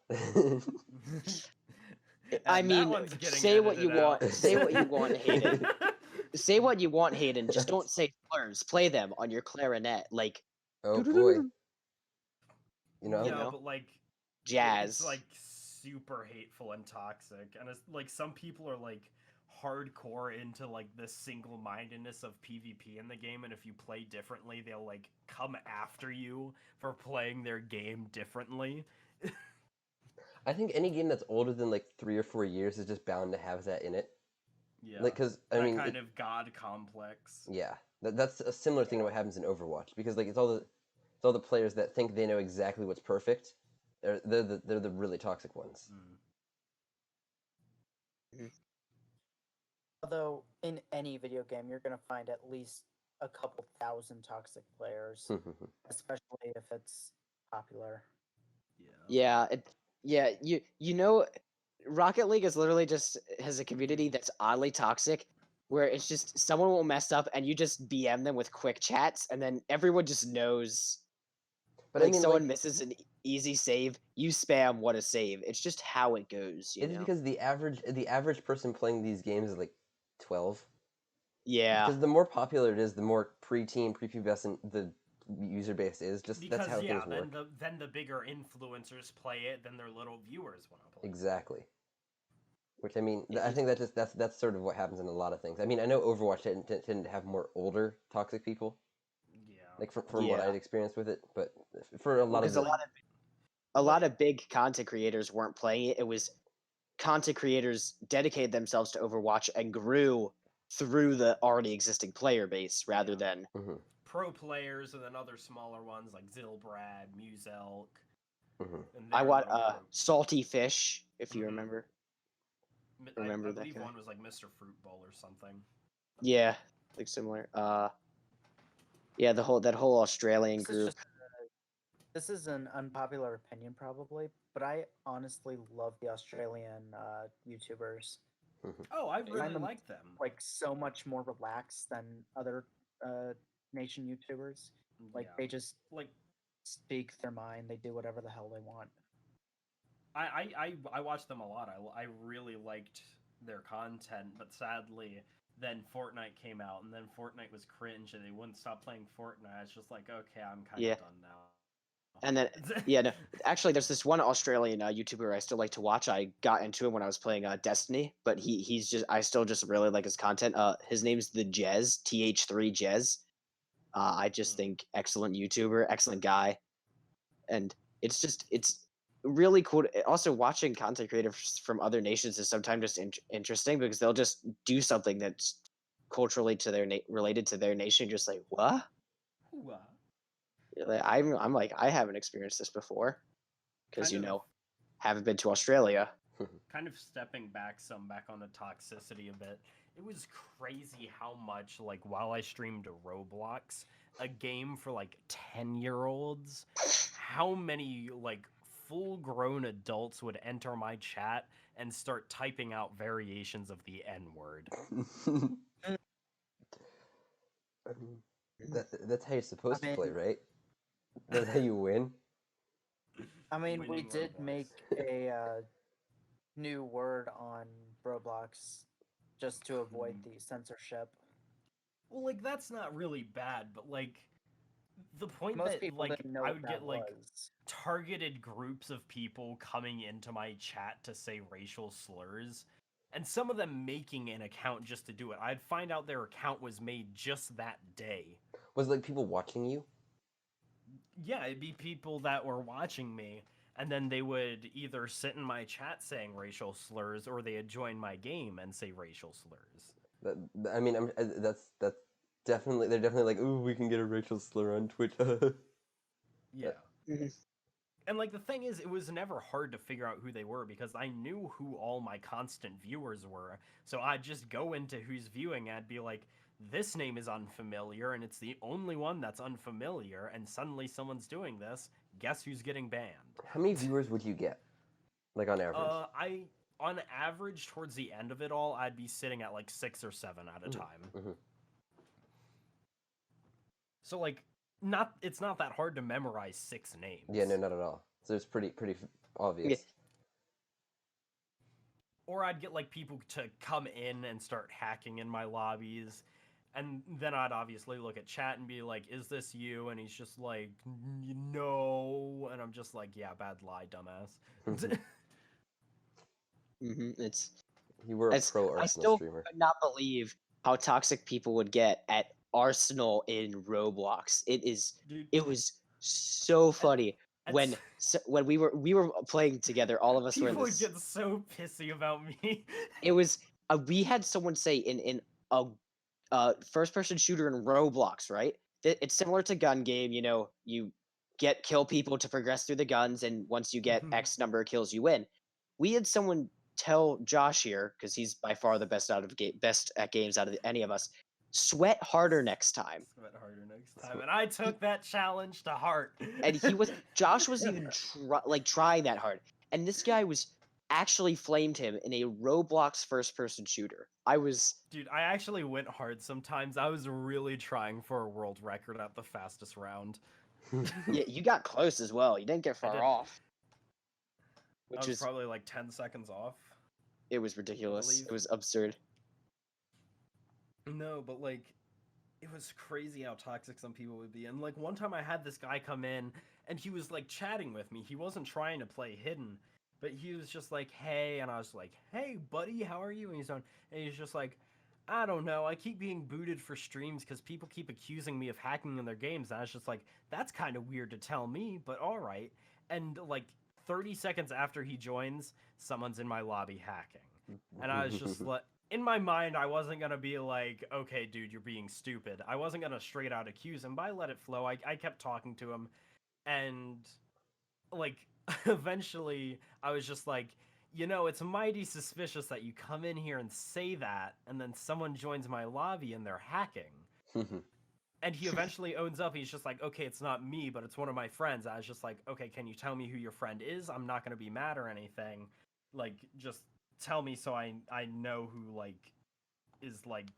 I And that mean, one's getting say what you edited want. out. Say what you want, Hayden. Say what you want, Hayden. Just don't say slurs. Play them on your clarinet, like Oh boy. You No, know? but like jazz. It's like super hateful and toxic, and it's like some people are like hardcore into like the single-mindedness of PvP in the game, and if you play differently, they'll like come after you for playing their game differently. I think any game that's older than like 3 or 4 years is just bound to have that in it. Yeah, Like, because I that mean, kind of god complex. yeah, that's a similar thing to what happens in Overwatch, because like it's all the players that think they know exactly what's perfect. They're the really toxic ones. Mm. Although in any video game, you're going to find at least a couple thousand toxic players, especially if it's popular. Yeah. You know, Rocket League is literally just has a community that's oddly toxic, where it's just someone will mess up and you just BM them with quick chats, and then everyone just knows. But Like I mean, someone like, misses an easy save, you spam what a save. It's just how it goes, you it's know. because the average person playing these games is like 12. Yeah, Because the more popular it is, the more pre-teen, prepubescent the user base is. Just Because that's how yeah, things work. then the bigger influencers play it, then their little viewers want to play. Exactly. Which I mean, Yeah, I think that's sort of what happens in a lot of things. I mean, I know Overwatch tended to have more older toxic people, Yeah. like from what Yeah. I'd experienced with it. But for a lot because of a lot of big content creators weren't playing it. It was content creators dedicated themselves to Overwatch and grew through the already existing player base rather Yeah. than Pro players and then other smaller ones like Zilbrad, Muselk. And I their want little group. Salty Fish, if you Mhm. remember. I Remember that believe guy? one was like Mr. Fruit Bowl or something. Yeah, like similar. Yeah, that whole Australian This is group. just this is an unpopular opinion, probably, but I honestly love the Australian YouTubers. Oh, I find really them, like them. Like so much more relaxed than other nation YouTubers. Like Yeah. they just Like speak their mind. They do whatever the hell they want. I watched them a lot. I really liked their content, but sadly, then Fortnite came out, and then Fortnite was cringe, and they wouldn't stop playing Fortnite. It's just like, okay, I'm kind Yeah. of done now. And then, yeah, no, actually, there's this one Australian YouTuber I still like to watch. I got into him when I was playing Destiny, but he's just I still just really like his content. His name's the Jez, TH3 Jez. I just think excellent YouTuber, excellent guy, and it's really cool. Also, watching content creators from other nations is sometimes just interesting because they'll just do something that's culturally to their related to their nation. Just like what? Ooh, Like, I'm like I haven't experienced this before because Kind of. haven't been to Australia. kind of stepping back on the toxicity a bit. It was crazy how much like while I streamed Roblox, a game for like 10-year-olds, how many like full-grown adults would enter my chat and start typing out variations of the N-word. I mean, that's how you're supposed to play, mean- right? That's how you win. I mean, we Winning did Roblox. make a new word on Roblox just to avoid the censorship. Well, like that's not really bad, but like the point Most that people like didn't know I what would that get like was. targeted groups of people coming into my chat to say racial slurs, and some of them making an account just to do it. I'd find out their account was made just that day. Was it like people watching you? Yeah, it'd be people that were watching me, and then they would either sit in my chat saying racial slurs, or they'd join my game and say racial slurs. I mean, that's definitely they're definitely like, ooh, we can get a racial slur on Twitch. Yeah. Mhm. And like the thing is, it was never hard to figure out who they were because I knew who all my constant viewers were. So I'd just go into who's viewing and I'd be like, this name is unfamiliar and it's the only one that's unfamiliar, and suddenly someone's doing this. Guess who's getting banned? How many viewers would you get, like on average? I on average towards the end of it all, I'd be sitting at like 6 or 7 at a time. Mm-hmm. So like it's not that hard to memorize 6 names. Yeah, no, not at all. So it's pretty obvious. Or I'd get like people to come in and start hacking in my lobbies, and then I'd obviously look at chat and be like, is this you? And he's just like, no. And I'm just like, yeah, bad lie, dumbass. It's You were a It's, pro I Arsenal still streamer. could not believe how toxic people would get at Arsenal in Roblox. Dude, It was so funny when it's- when we were playing together. All of us were in people would this. get so pissy about me. It was we had someone say in a first person shooter in Roblox, right? It's similar to gun game. You know, you kill people to progress through the guns, and once you get X number of kills, you win. We had someone tell Josh here, because he's by far the best best at games out of any of us, sweat harder next time. Sweat harder next time, and I took that challenge to heart. And Josh was even trying that hard, and this guy was actually flamed him in a Roblox first person shooter. Dude, I actually went hard sometimes. I was really trying for a world record at the fastest round. Yeah, you got close as well. You didn't get far did. off. I Which was probably like 10 seconds off. It was ridiculous. believe. It was absurd. No, but like, it was crazy how toxic some people would be. And like one time I had this guy come in and he was like chatting with me. He wasn't trying to play hidden, but he was just like, hey, and I was like, hey buddy, how are you? And he's just like, I don't know. I keep being booted for streams because people keep accusing me of hacking in their games. And I was just like, that's kind of weird to tell me, but all right. And like 30 seconds after he joins, someone's in my lobby hacking. And I was just like, in my mind, I wasn't going to be like, okay, dude, you're being stupid. I wasn't going to straight out accuse him, but I let it flow. I kept talking to him. And like, eventually, I was just like, you know, it's mighty suspicious that you come in here and say that, and then someone joins my lobby and they're hacking. And he eventually owns up. He's just like, okay, it's not me, but it's one of my friends. I was just like, okay, can you tell me who your friend is? I'm not going to be mad or anything. Like, just tell me so I know who, like, is, like,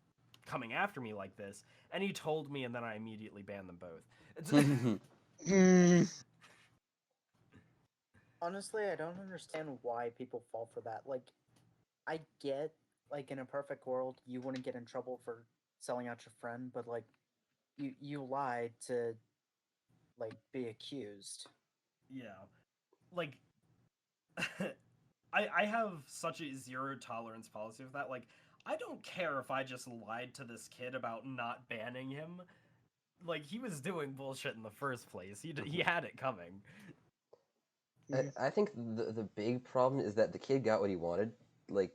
coming after me like this. And he told me, and then I immediately banned them both. Honestly, I don't understand why people fall for that. Like, I get, like, in a perfect world, you wouldn't get in trouble for selling out your friend, but, like, you lied to, like, be accused. Yeah. Like, I have such a zero tolerance policy with that. Like, I don't care if I just lied to this kid about not banning him. Like, he was doing bullshit in the first place. He had it coming. I think the big problem is that the kid got what he wanted. Like,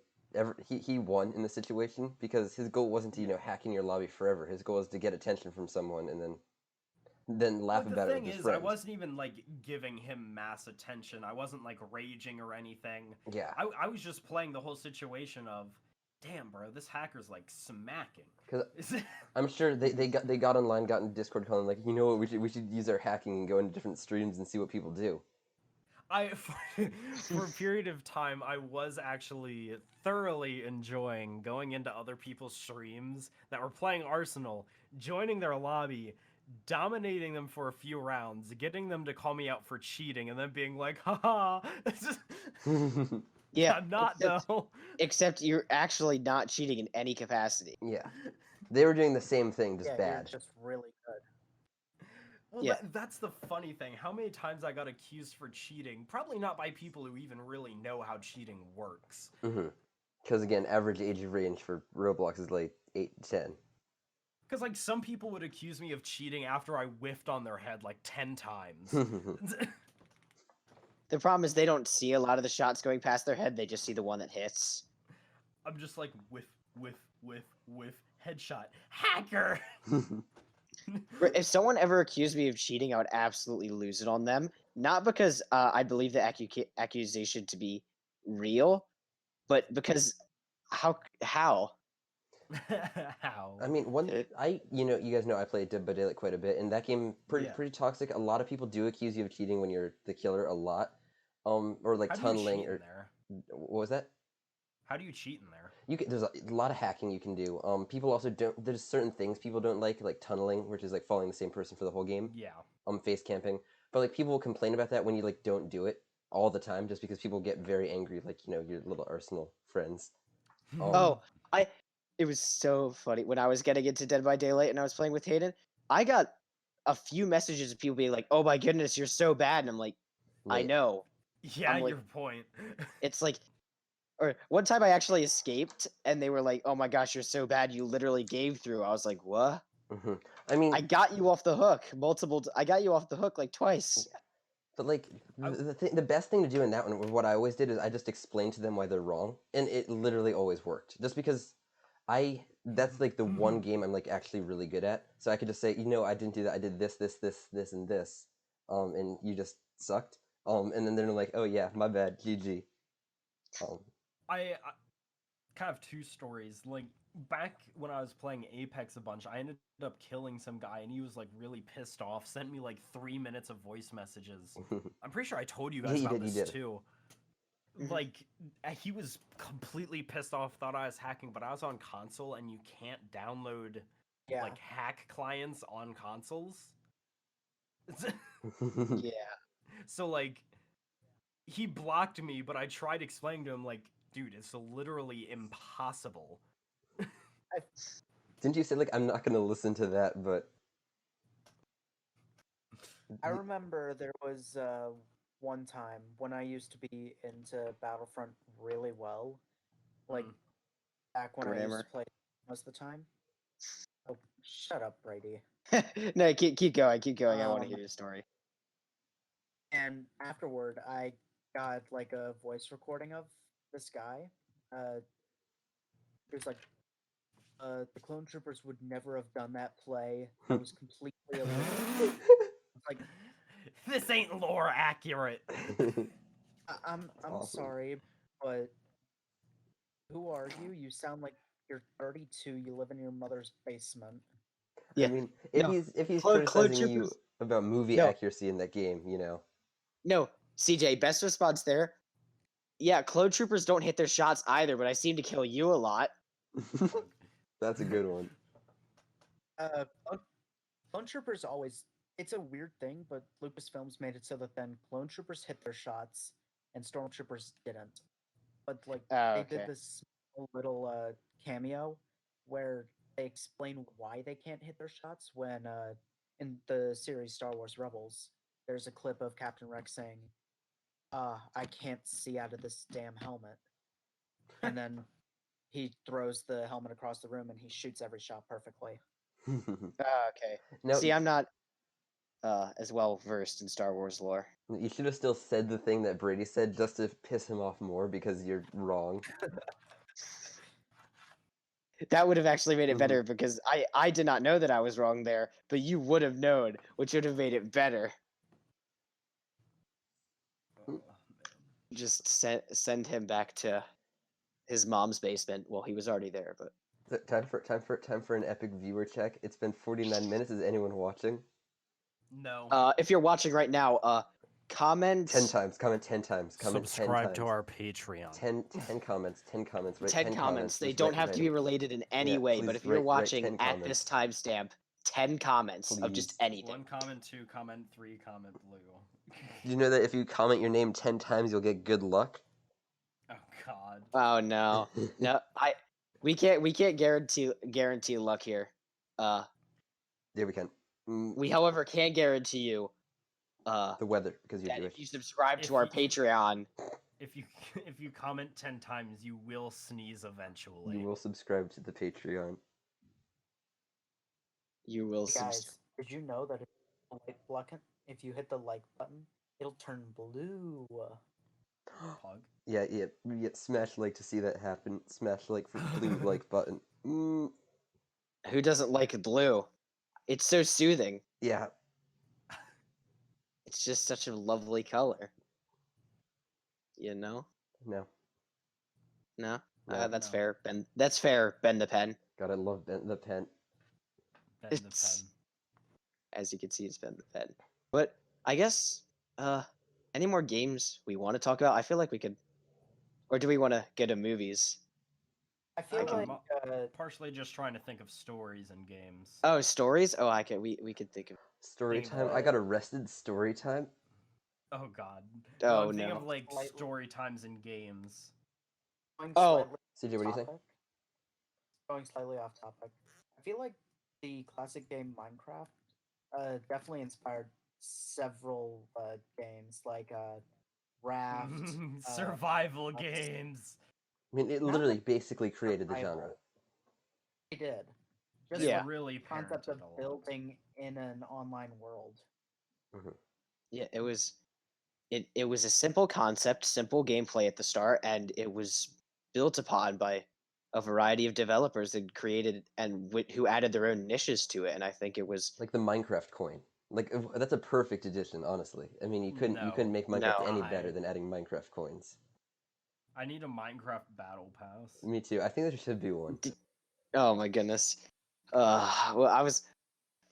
he won in the situation because his goal wasn't to hack in your lobby forever. His goal was to get attention from someone and then laugh Like, about it the with thing his is, friends. I wasn't even like giving him mass attention. I wasn't like raging or anything. Yeah, I was just playing the whole situation of, damn, bro, this hacker's like smacking. because I'm sure they got online, got in Discord calling like, you know what, we should use our hacking and go into different streams and see what people do. For a period of time, I was actually thoroughly enjoying going into other people's streams that were playing Arsenal, joining their lobby, dominating them for a few rounds, getting them to call me out for cheating, and then being like, haha. Yeah, I'm not, except, though. except you're actually not cheating in any capacity. Yeah, they were doing the same thing, just Yeah, bad. you're just really good. Well, Yeah. that's the funny thing. How many times I got accused for cheating? Probably not by people who even really know how cheating works. Because again, average age of range for Roblox is like 8 to 10. Because, like, some people would accuse me of cheating after I whiffed on their head, like, 10 times. The problem is they don't see a lot of the shots going past their head. They just see the one that hits. I'm just like, whiff, headshot. Hacker! If someone ever accused me of cheating, I would absolutely lose it on them. Not because I believe the accusation to be real, but because how? How? I mean, you guys know I played Dead by Daylight quite a bit, and that game pretty toxic. A lot of people do accuse you of cheating when you're the killer a lot, or like How do you tunneling cheat or in there? what was that? How do you cheat in there? There's a lot of hacking you can do. People also don't. There's certain things people don't like tunneling, which is like following the same person for the whole game. Yeah. Face camping, but like people will complain about that when you like don't do it all the time, just because people get very angry, like your little Arsenal friends. Oh, it was so funny when I was getting into Dead by Daylight and I was playing with Hayden. I got a few messages of people being like, "Oh my goodness, you're so bad," and I'm like, "I Right. know." Yeah, I'm like- your point. It's like, or one time I actually escaped, and they were like, "Oh my gosh, you're so bad, you literally gave through." I was like, "What?" I mean, I got you off the hook I got you off the hook like twice. but like the best thing to do in that one, what I always did is I just explained to them why they're wrong, and it literally always worked. Just because that's like the one game I'm like actually really good at, so I could just say, I didn't do that. I did this, and this, and you just sucked. And then they're like, oh yeah, my bad, GG. I kind of two stories. Like, back when I was playing Apex a bunch, I ended up killing some guy, and he was like really pissed off. Sent me like 3 minutes of voice messages. I'm pretty sure I told you Yeah, guys you about did, you this did. too. Like, he was completely pissed off, thought I was hacking, but I was on console, and you can't download Yeah. like hack clients on consoles. Yeah. So like, he blocked me, but I tried explaining to him like, dude, it's literally impossible. Didn't you say like I'm not gonna listen to that? But I remember there was one time when I used to be into Battlefront really well, like back when I used Grammar. to play most of the time. Oh, shut up, Brady. No, keep going. I want to hear your story. And afterward, I got like a voice recording of this guy. He was like, the clone troopers would never have done that play. That was completely illegal. Like, This ain't lore accurate. I'm awesome. sorry, but who are you? You sound like you're 32. You live in your mother's basement. Yeah. I mean, if No, he's Clone criticizing you Troopers- about movie No. accuracy in that game, No, CJ, best response there. Yeah, clone troopers don't hit their shots either, but I seem to kill you a lot. That's a good one. Clone troopers always. It's a weird thing, but Lucasfilms made it so that then clone troopers hit their shots and stormtroopers didn't. But like Oh, they okay. did this small little cameo where they explain why they can't hit their shots when in the series Star Wars Rebels, there's a clip of Captain Rex saying, I can't see out of this damn helmet. And then he throws the helmet across the room and he shoots every shot perfectly. Okay. No, See, I'm not as well versed in Star Wars lore. you should have still said the thing that Brady said just to piss him off more because you're wrong. That would have actually made it better because I did not know that I was wrong there, but you would have known, which would have made it better. Just send him back to his mom's basement. Well, he was already there, but Time for an epic viewer check. It's been 49 minutes. Is anyone watching? No. if you're watching right now, comment 10 times. Comment 10 times. Comment 10 Subscribe times. to our Patreon. 10 comments. 10 comments. Write 10 comments. They Just don't write- have write to be them. related in any Yeah, way, please but if you're write watching 10 at this comments. timestamp, 10 comments of just Please. anything. 1 comment, 2 comment, 3 comment, blue. Do you know that if you comment your name 10 times, you'll get good luck? Oh God. Oh no. No, we can't guarantee luck here. Yeah, we can. We however can guarantee you The weather, because you're that if Jewish. you subscribe If to our you- Patreon, If you comment 10 times, you will sneeze eventually. You will subscribe to the Patreon. you will Hey subscribe. guys, did you know that if you hit the like button, it'll turn blue? Pug. Yeah, smash like to see that happen. Smash like for blue like button. Who doesn't like blue? It's so soothing. Yeah. It's just such a lovely color. You know? No. No? No. That's No. fair. Ben, that's fair. Ben the pen. Gotta love the pen. Bend the It's- pen. As you can see, it's Ben the pen. But I guess any more games we want to talk about? I feel like we could, or do we want to go to movies? I feel I'm like partially just trying to think of stories in games. Oh, stories. Oh, I can. We could think of. Story Think time. about I it. got arrested. Story time. Oh God. Oh, I'm thinking no. of like Slightly. story times in games. going Oh. slightly CJ, what do you think? topic- Going slightly off topic. I feel like the classic game Minecraft definitely inspired several games like Raft. Survival uh, games. I mean, it Not literally like basically created the survival. genre. They did. They Just Yeah. really concept parented of a lot. building in an online world. Yeah, it was. It was a simple concept, simple gameplay at the start, and it was built upon by a variety of developers that created and who added their own niches to it. And I think it was Like the Minecraft coin. Like that's a perfect addition, honestly. I mean, you couldn't No. make Minecraft No. any Why? better than adding Minecraft coins. I need a Minecraft battle pass. Me too. I think there should be one. oh my goodness. Well,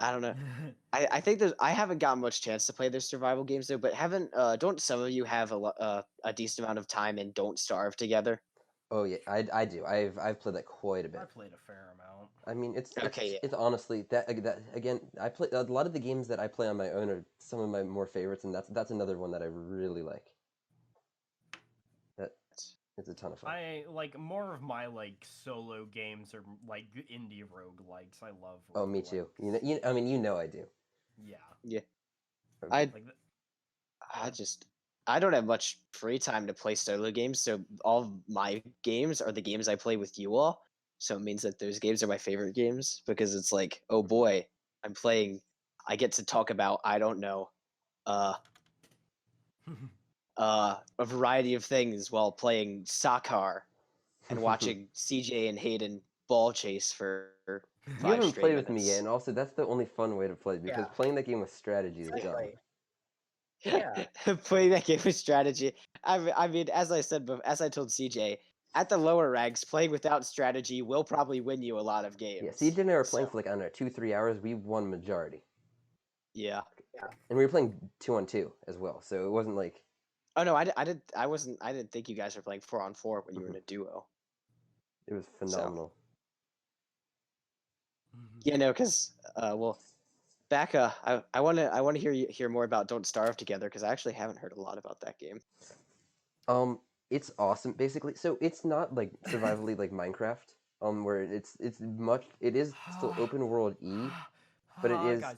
I don't know. I think I haven't gotten much chance to play their survival games though, but don't some of you have a decent amount of time and Don't Starve together? Oh yeah, I do. I've played that quite a I bit. played a fair amount. I mean, Okay, yeah. it's honestly that again. I play a lot of the games that I play on my own are some of my more favorites, and that's another one that I really like. That it's a ton of fun. I like more of my like solo games or like indie roguelikes. I love. Oh, me too. roguelikes. I mean, know I do. Yeah. I Like the, I don't have much free time to play solo games, so all of my games are the games I play with you all. So it means that those games are my favorite games because it's like, oh boy, I get to talk about, I don't know, uh a variety of things while playing soccer and watching CJ and Hayden ball chase for You 5 haven't straight played with me minutes. yet, and also that's the only fun way to play because Yeah. playing that game with strategy is dumb. Exactly. Yeah. Playing that game with strategy. I mean, as I said, as I told CJ, at the lower ranks, playing without strategy will probably win you a lot of games. Yeah, CJ and I were playing So, for like I don't know 2-3 hours. We won majority, yeah. and we were playing 2-on-2 as well. So it wasn't like Oh no, I didn't think you guys were playing 4-on-4 when you were in a duo. it was phenomenal. Yeah, no, because well, back I want to hear more about Don't Starve Together because I actually haven't heard a lot about that game. It's awesome. Basically, so it's not like survivally like Minecraft. Where it is still open world but it is guys.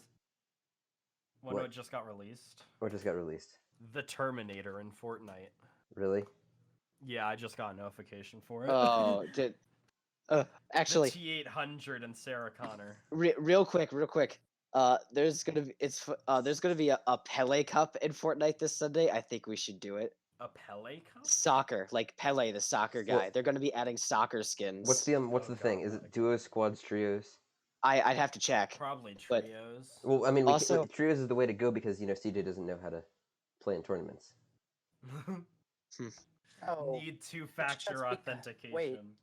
Well, no, it just got released. or just got released. The Terminator in Fortnite. Really? Yeah, I just got a notification for it. Oh, actually, the T800 and Sarah Connor. real quick. There's gonna be a Pele Cup in Fortnite this Sunday. I think we should do it. A Pele Cup? Soccer, like Pele, the soccer guy. Well, They're gonna be adding soccer skins. What's the thing? Is God. it duos, squads, trios? I'd have to check. Probably But- trios. Well, I mean, Also- trios is the way to go because CJ doesn't know how to play in tournaments. Oh, Need two-factor because- authentication.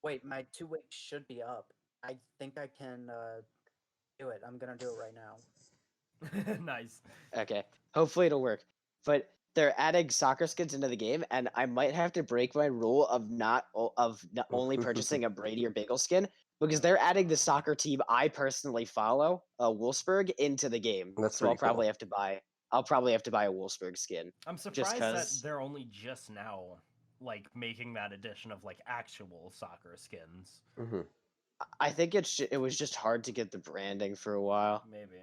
wait, my 2 weeks should be up. I think I can do it. I'm gonna do it right now. Nice. Okay, hopefully it'll work. but they're adding soccer skins into the game, and I might have to break my rule of not only purchasing a Brady or Bagel skin because they're adding the soccer team I personally follow, Wolfsburg, into the game. That's So I'll pretty cool. probably have to buy. I'll probably have to buy a Wolfsburg skin. I'm Just surprised that 'cause- they're only just now like making that addition of like actual soccer skins. Hmm. I think it was just hard to get the branding for a while Maybe.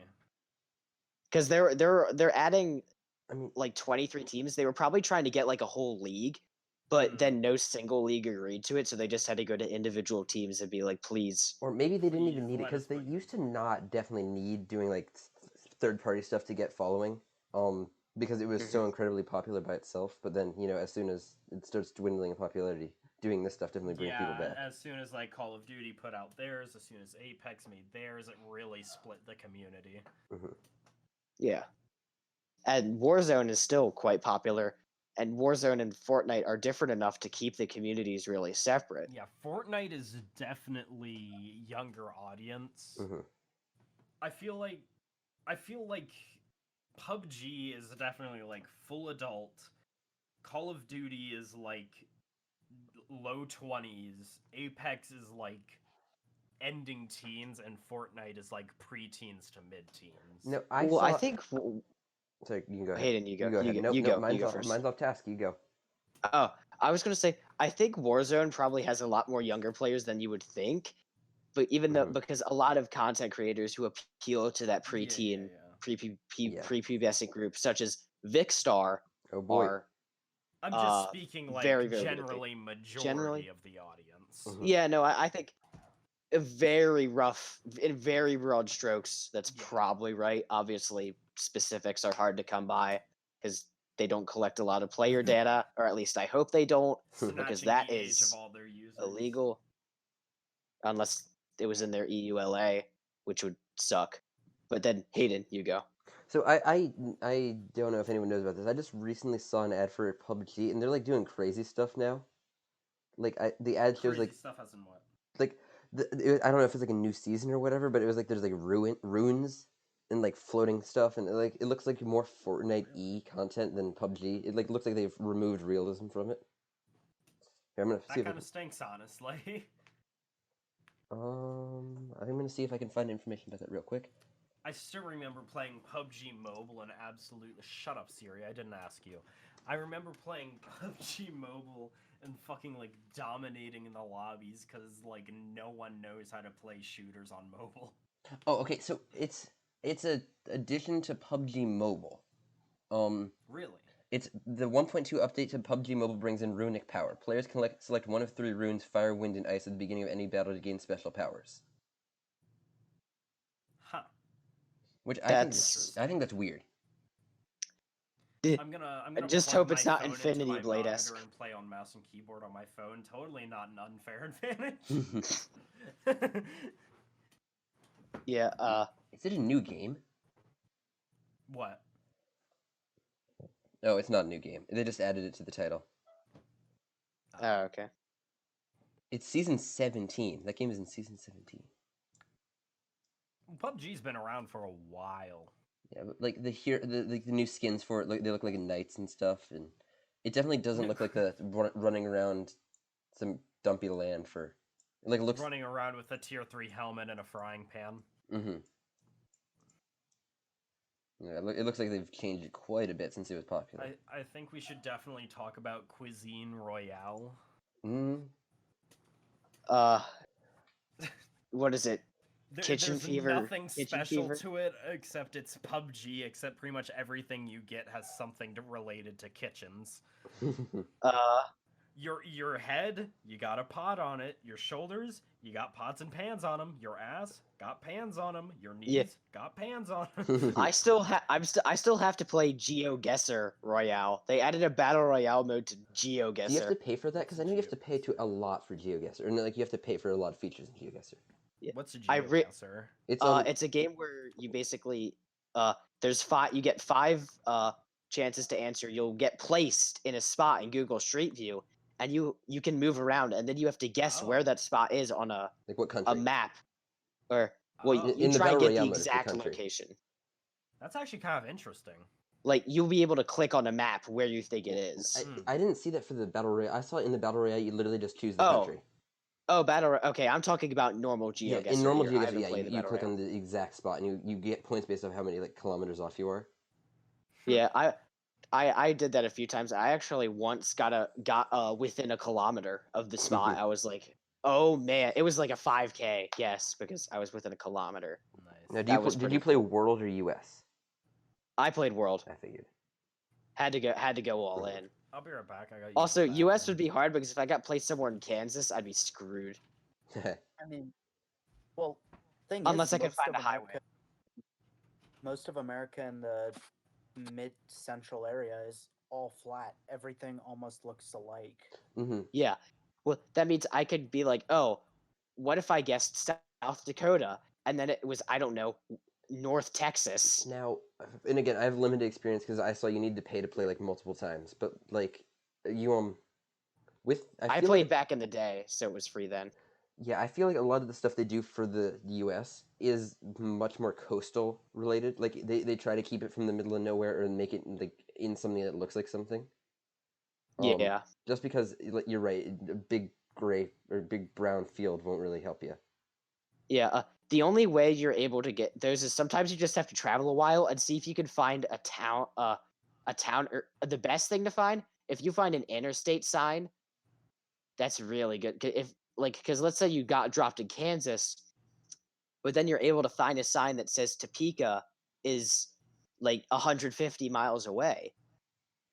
because they're adding I mean, like 23 teams. They were probably trying to get like a whole league, but Mhm. then no single league agreed to it, so they just had to go to individual teams and be like, please. or maybe they didn't Please even need it let because us they put- used to not definitely need doing like third-party stuff to get following. Because it was so incredibly popular by itself. But then, as soon as it starts dwindling in popularity, doing this stuff definitely brings people Yeah, back. as soon as like Call of Duty put out theirs, as soon as Apex made theirs, it really split the community. Yeah. And Warzone is still quite popular, and Warzone and Fortnite are different enough to keep the communities really separate. Yeah, Fortnite is definitely younger audience. Mhm. I feel like PUBG is definitely like full adult. Call of Duty is like low 20s. Apex is like ending teens, and Fortnite is like pre-teens to mid-teens. No, I saw. think Sorry, you can go ahead. Hayden, you go. go ahead. You Nope, go. mine's You go off, first. mine's off task. You go. Oh, I was gonna say I think Warzone probably has a lot more younger players than you would think, but even though Mhm. because a lot of content creators who appeal to that preteen, Yeah. prepubescent group, such as Vicstar, Oh boy. are I'm just speaking like very, very good at generally majority Generally- of the audience. Mhm. yeah. No, I think a very rough, in very broad strokes. That's Yeah. probably right. Obviously, specifics are hard to come by because they don't collect a lot of player data, or at least I hope they don't. Because Snatching that the age is of all their users. illegal unless it was in their EULA, which would suck. But then Hayden, you go. So I don't know if anyone knows about this. I just recently saw an ad for PUBG, and they're like doing crazy stuff now. Like the ad shows Crazy like stuff as in what? I don't know if it's like a new season or whatever, but it was like there's like ruins and like floating stuff, and it looks like more Fortnite-y content than PUBG. It like looks like they've removed realism from it. Here, I'm gonna see That if kind of stinks, honestly. I'm gonna see if I can find information about that real quick. I still remember playing PUBG Mobile and absolutely shut up, Siri. I didn't ask you. I remember playing PUBG Mobile and fucking like dominating in the lobbies because like no one knows how to play shooters on mobile. Oh, okay. So it's a addition to PUBG Mobile. Really? It's the 1.2 update to PUBG Mobile brings in runic power. Players can select one of 3 runes: fire, wind, and ice at the beginning of any battle to gain special powers. Huh. Which That's- I think that's weird. I'm gonna just plug hope it's my not phone into Infinity my Blade-esque. monitor and play on mouse and keyboard on my phone. Totally not an unfair advantage. Yeah. Is it a new game? What? No, it's not a new game. They just added it to the title. Oh, okay. It's season 17. That game is in season 17. PUBG's been around for a while. Yeah, but like the new skins for it, like they look like knights and stuff, and it definitely doesn't look like the running around some dumpy land for. Like it looks. Running around with a tier 3 helmet and a frying pan. Mm-hmm. Yeah, it looks like they've changed it quite a bit since it was popular. I think we should definitely talk about Cuisine Royale. Mm. What is it? Kitchen There's Fever- nothing Kitchen special Fever? to it except it's PUBG, except pretty much everything you get has something related to kitchens. Your head, you got a pot on it. Your shoulders, you got pots and pans on them. Your ass, got pans on them. Your knees, Yeah. got pans on them. I still have to play GeoGuessr Royale. They added a battle royale mode to Do you have to GeoGuessr. pay for that? Because I know you have to pay to a lot for GeoGuessr, or no, like you have to pay for a lot of features in GeoGuessr. What's a I re- GeoGuessr? It's It's a game where you basically there's you get 5 chances to answer. You'll get placed in a spot in Google Street View, and you can move around, and then you have to guess where Oh. that spot is on a like what country? map, or well, Oh. you In the try and battle get the royale mode, it's the exact country. location. That's actually kind of interesting. like you'll be able to click on a map where you think it is. I didn't see that for the battle royale. I saw it in the battle royale. You literally just choose the Oh. country. Oh, okay, I'm talking about normal Yeah, GeoGuessr in normal here. I GeoGuessr, haven't yeah, played the you battle click royale. on the exact spot, and you get points based off how many like kilometers off you are. Yeah, I did that a few times. I actually once got within a kilometer of the spot. I was like, oh man, it was like a 5K, yes, because I was within a kilometer. Now, Nice. did you play World or US? I played World. I figured. Had to go all in. I'll be right back. I got. Also, US would be hard because if I got placed somewhere in Kansas, I'd be screwed. I mean, well, thing Unless is, I can most find of a highway. America- Most of America in the mid-central area is all flat. Everything almost looks alike. Mm-hmm. Yeah. Well, that means I could be like, oh, what if I guessed South Dakota and then it was, I don't know, North Texas? Now, and again, I have limited experience because I saw you need to pay to play like multiple times. But like, you with I feel played like, back in the day, so it was free then. yeah, I feel like a lot of the stuff they do for the US is much more coastal related. Like they try to keep it from the middle of nowhere or make it like in something that looks like something. Yeah. Just because you're right, a big gray or big brown field won't really help you. Yeah. The only way you're able to get those is sometimes you just have to travel a while and see if you can find a town. Or the best thing to find if you find an interstate sign, that's really good. Because let's say you got dropped in Kansas, but then you're able to find a sign that says Topeka is like 150 miles away,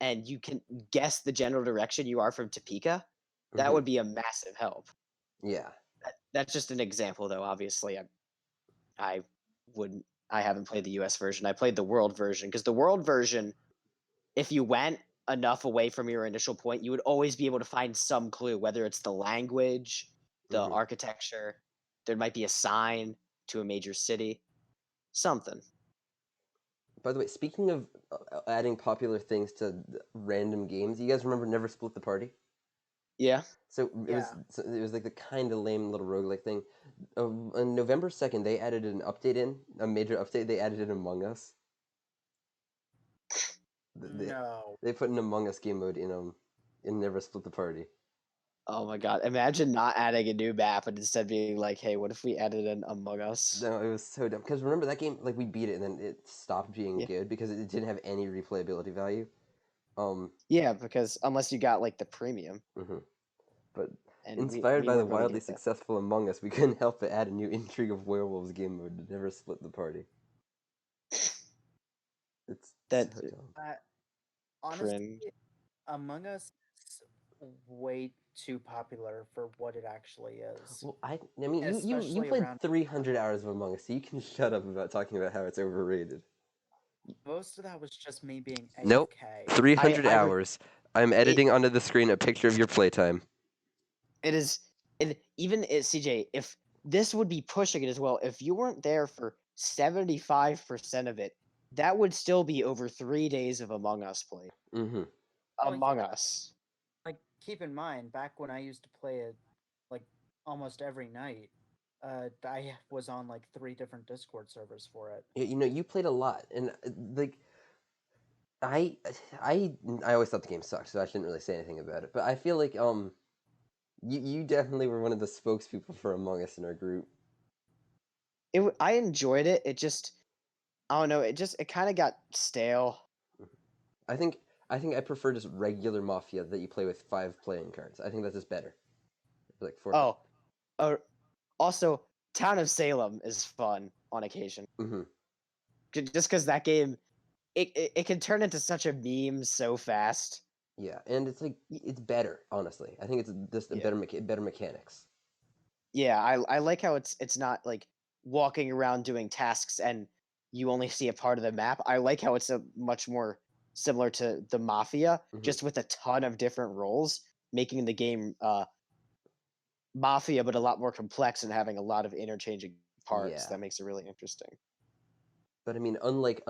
and you can guess the general direction you are from Topeka. That Mhm. would be a massive help. Yeah. That's just an example, though. Obviously, I wouldn't. I haven't played the U.S. version. I played the world version because the world version, if you went enough away from your initial point, you would always be able to find some clue, whether it's the language, the Mhm. architecture. There might be a sign to a major city, something. By the way, speaking of adding popular things to random games, you guys remember Never Split the Party? Yeah. So it was like the kind of lame little roguelike thing. On November 2nd, they added an update a major update. They added an Among Us. They, No. they put an Among Us game mode in Never Split the Party. Oh my god! Imagine not adding a new map and instead being like, "Hey, what if we added an Among Us?" No, it was so dumb. Because remember that game, like we beat it and then it stopped being Yeah. good because it didn't have any replayability value. Yeah, because unless you got like the premium, But and inspired we by the weren't really wildly getting that. successful Among Us, we couldn't help but add a new Intrigue of Werewolves game mode to Never Split the Party. It's That so dumb. Honestly, cringe. Among Us is way too popular for what it actually is. Well, I mean, you Especially played around- 300 hours of Among Us, so you can shut up about talking about how it's overrated. Most of that was just me being AFK. Nope. 300 I would- hours. I'm editing onto the screen a picture of your playtime. It is, and even CJ, if this would be pushing it as well, if you weren't there for 75% of it, that would still be over 3 days of Among Us play. Mm-hmm. Oh, Among yeah. Us. Like, keep in mind, back when I used to play it, like, almost every night, I was on, like, 3 different Discord servers for it. Yeah, you played a lot, and like, I always thought the game sucked, so I shouldn't really say anything about it. But I feel like you definitely were one of the spokespeople for Among Us in our group. I enjoyed it. It just, I don't know. It kind of got stale. I think I prefer just regular Mafia that you play with 5 playing cards. I think that's just better. Like 4. Oh, also, Town of Salem is fun on occasion. Mm-hmm. Just because that game, it can turn into such a meme so fast. Yeah, and it's like it's better. Honestly, I think it's just a Yeah. better mechanics. Yeah, I like how it's not like walking around doing tasks and you only see a part of the map. I like how it's a much more similar to the Mafia, Mhm. just with a ton of different roles, making the game Mafia, but a lot more complex and having a lot of interchanging parts. Yeah. That makes it really interesting. But I mean, unlike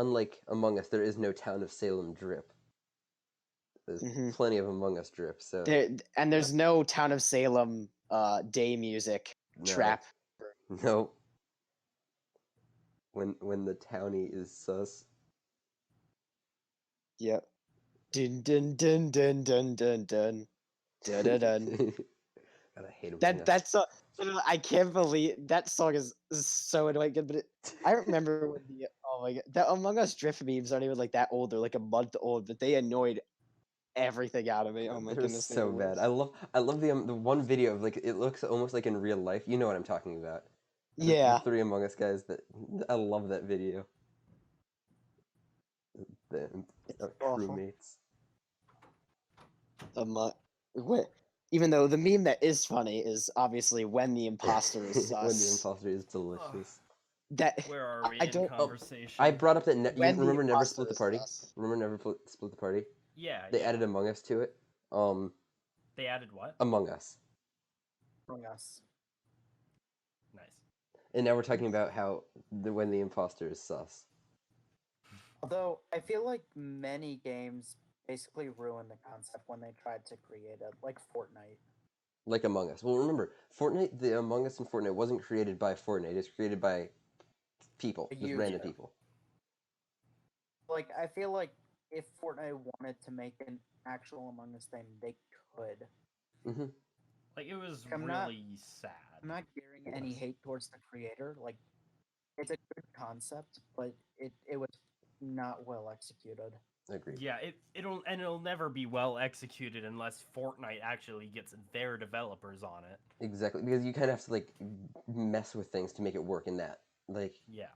Among Us, there is no Town of Salem drip. There's Mhm. plenty of Among Us drip. So There's no Town of Salem day music No. trap. no. When the townie is sus. Yep. Dun dun dun dun dun dun dun. Dun dun dun. God, I hate Among That Us. that's so, I can't believe that song is so annoying good, but I remember when the oh my god, the Among Us drift memes aren't even like that old; they're like a month old, but they annoyed everything out of me. Oh my They're goodness, they so were bad. worse. I love the one video of like it looks almost like in real life. You know what I'm talking about. The Yeah, three Among Us guys. That I love that video. The awful. crewmates. Wait, even though the meme that is funny is obviously when the imposter is When the sus. imposter is delicious. That Where are we I in don't. conversation? I brought up that you When the remember Never imposter Split the is Party. sus. Remember Never Split the Party. Yeah, They yeah. added Among Us to it. They added what? Among Us. Among Us. Nice. And now we're talking about how when the imposter is sus. Although I feel like many games basically ruined the concept when they tried to create it, like Fortnite. Like Among Us. Well, remember, Fortnite, the Among Us in Fortnite wasn't created by Fortnite. It's created by people, A just random user. people. Like I feel like if Fortnite wanted to make an actual Among Us thing, they could. Hmm Like it was I'm not- really sad. I'm not gearing any Yes. hate towards the creator. Like it's a good concept, but it was not well executed. Agreed. Yeah, it'll never be well executed unless Fortnite actually gets their developers on it. Exactly, because you kind of have to like mess with things to make it work in that. Like Yeah.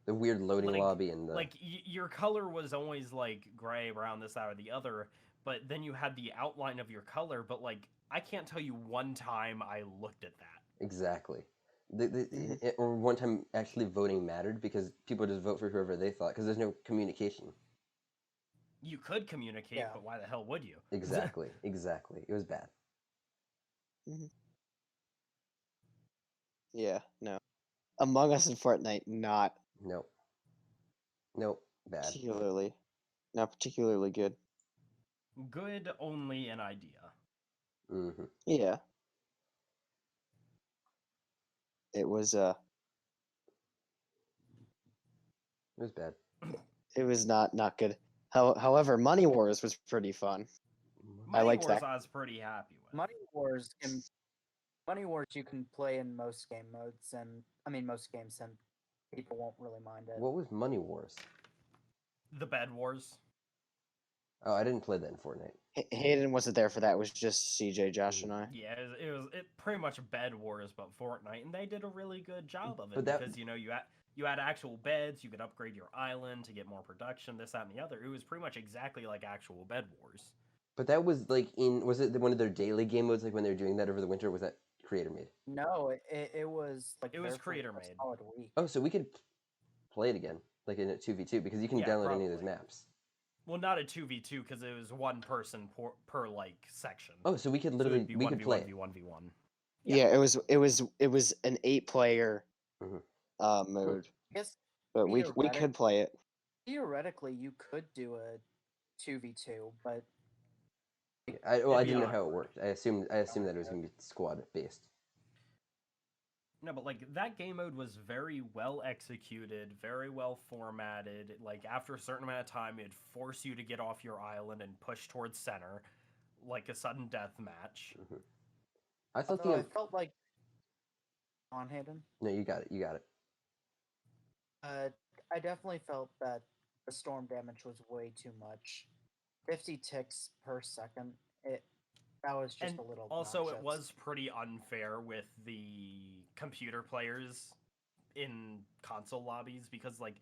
the weird loading Like- lobby and the Like your color was always like gray, brown, this, that, or the other, but then you had the outline of your color. But like, I can't tell you one time I looked at that. exactly. Mhm. Or one time actually voting mattered because people just vote for whoever they thought because there's no communication. You could communicate, Yeah. but why the hell would you? Exactly, exactly. It was bad. Yeah, no. Among Us and Fortnite, not Nope. Nope. Bad. not particularly good. Good, only an idea. Hmm Yeah. It was It was bad. it was not good. However, Money Wars was pretty fun. I Money liked Wars, that. I was pretty happy with. Money Wars you can play in most game modes, and I mean most games, and people won't really mind it. What was Money Wars? The Bed Wars. Oh, I didn't play that in Fortnite. Hayden wasn't there for that. It was just CJ, Josh, and I. Yeah, it pretty much Bed Wars, but Fortnite, and they did a really good job of it But that- because you had actual beds, you could upgrade your island to get more production, this, that, and the other. It was pretty much exactly like actual Bed Wars. But that was like was it one of their daily game modes like when they were doing that over the winter? Or was that creator made? No, it was like It was there for creator a made. solid week. Oh, so we could play it again, like in a 2v2 because you can Yeah, download any of those probably. maps. Well, not a 2v2 because it was one person per like section. Oh, so we could So literally it'd be we could play it. 1v1v1v1. Yeah, it was an 8-player Mhm. mode, I guess but we could play it. theoretically you could do a 2v2, but I It'd be didn't know how it awkward. worked. I assumed that it was gonna be squad based. No, but like that game mode was very well executed, very well formatted. Like after a certain amount of time, it'd force you to get off your island and push towards center, like a sudden death match. I thought although I felt like on Hayden, no, you got it. You got it. I definitely felt that the storm damage was way too much. 50 ticks per second. That was just And a little. also, it obnoxious. was pretty unfair with the computer players in console lobbies because like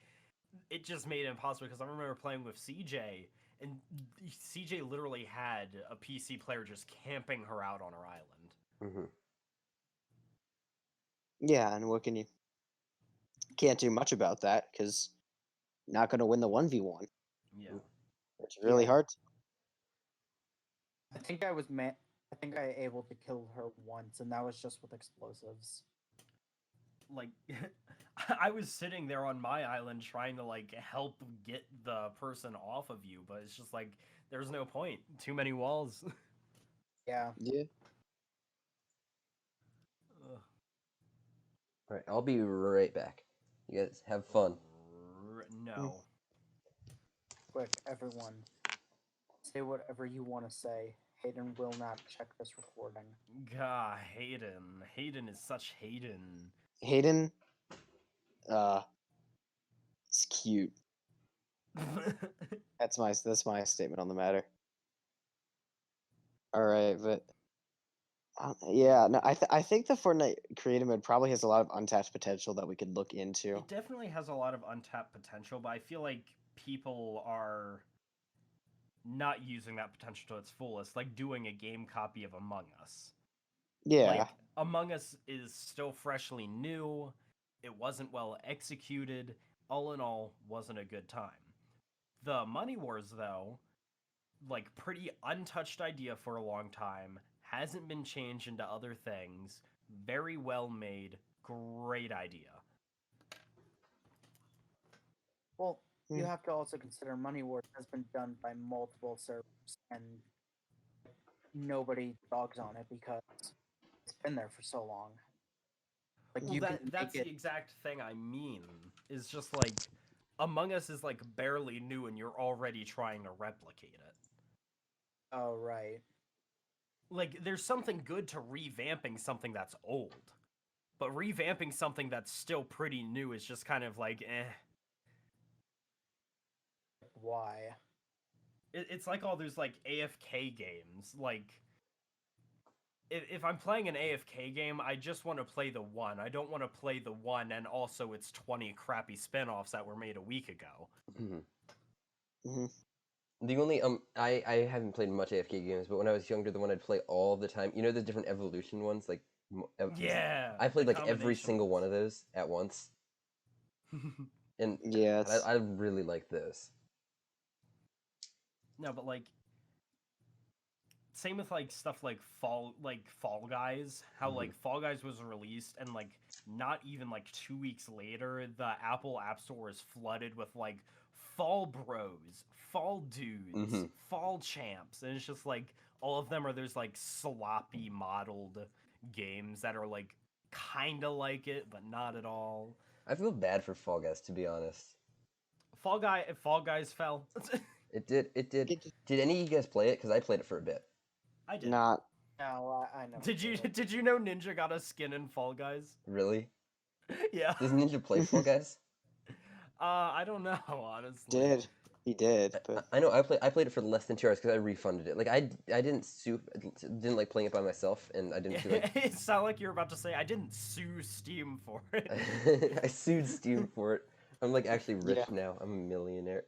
it just made it impossible. Because I remember playing with CJ, and CJ literally had a PC player just camping her out on her island. Hmm Yeah, and what can you? Can't do much about that because not going to win the 1v1. Yeah. It's really Yeah. hard. I think I think I able to kill her once, and that was just with explosives. Like I was sitting there on my island trying to like help get the person off of you, but it's just like there's no point. Too many walls. Yeah. Yeah. All right, I'll be right back. You guys have fun. No. quick, everyone, say whatever you want to say. Hayden will not check this recording. God, Hayden. Hayden is such Hayden. Hayden, it's cute. That's my statement on the matter. All right, but yeah, no, I think the Fortnite creative mode probably has a lot of untapped potential that we could look into. It definitely has a lot of untapped potential, but I feel like people are not using that potential to its fullest, like doing a game copy of Among Us. Yeah, Like, Among Us is still freshly new, it wasn't well executed, all in all, wasn't a good time. The Money Wars, though, like, pretty untouched idea for a long time, hasn't been changed into other things, very well made, great idea. Well, you Hmm. have to also consider Money Wars has been done by multiple servers, and nobody dogs on it because it's been there for so long. Like Well, you can that's make the it. exact thing I mean. Is just like Among Us is like barely new, and you're already trying to replicate it. Oh right. Like, there's something good to revamping something that's old, but revamping something that's still pretty new is just kind of like, eh. Why? It's like all those like AFK games. Like, if I'm playing an AFK game, I just want to play the one. I don't want to play the one and also its 20 crappy spin-offs that were made a week ago. hmm The only I haven't played much AFK games, but when I was younger, the one I'd play all the time. You know the different evolution ones, like Yeah, I played the like every single one of those at once, and yeah. God, I really like those. No, but like, same with like stuff like Fall Guys. How Mhm. like Fall Guys was released and like not even like 2 weeks later, the Apple App Store is flooded with like Fall Bros, Fall Dudes, Mhm. Fall Champs, and it's just like all of them are those like sloppy modeled games that are like kind of like it but not at all. I feel bad for Fall Guys, to be honest. Fall Guys fell. It did. It did. It- Did any of you guys play it? Because I played it for a bit. I did. Not. No, I never. Did you did. did you know Ninja got a skin in Fall Guys? Really? Yeah. Does Ninja play Fall Guys? I don't know, honestly. He did, but I know. I played it for less than 2 hours because I refunded it. Like I didn't like playing it by myself, and I didn't feel like It sounded like you were about to say I didn't sue Steam for it. I sued Steam for it. I'm like actually rich Yeah. now. I'm a millionaire.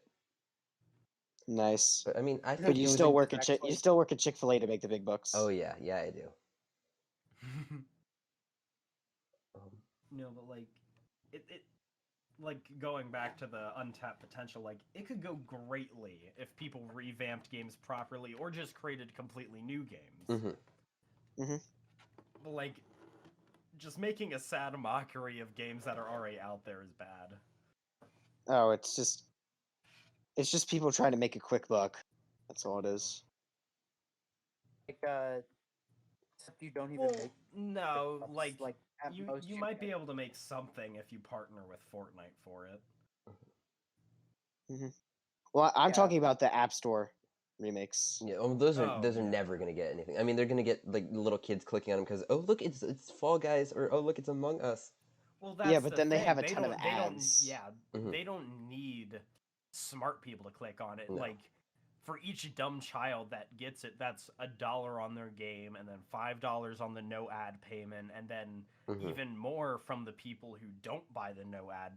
nice. But I mean, I No, think But you it still would. work at actually- you still work at Chick-fil-A to make the big bucks. Oh yeah, yeah, I do. Um, No, but like it like going back to the untapped potential, like it could go greatly if people revamped games properly or just created completely new games. mhm. But like just making a sad mockery of games that are already out there is bad. Oh, it's just people trying to make a quick buck. That's all it is. Like except you don't even Well, make no, bucks, like at most you might be make. able to make something if you partner with Fortnite for it. Well, I'm Yeah. talking about the App Store remakes. Yeah, those Oh, are yeah. never gonna get anything. I mean, they're gonna get like little kids clicking on them because oh look, it's Fall Guys, or oh look, it's Among Us. Well, that's Yeah, but the then they thing. have a ton of They don't. ads. Yeah, Mhm. they don't need smart people to click on it. No. Like, for each dumb child that gets it, that's $1 on their game, and then $5 on the no ad payment, and then Mhm. even more from the people who don't buy the no ad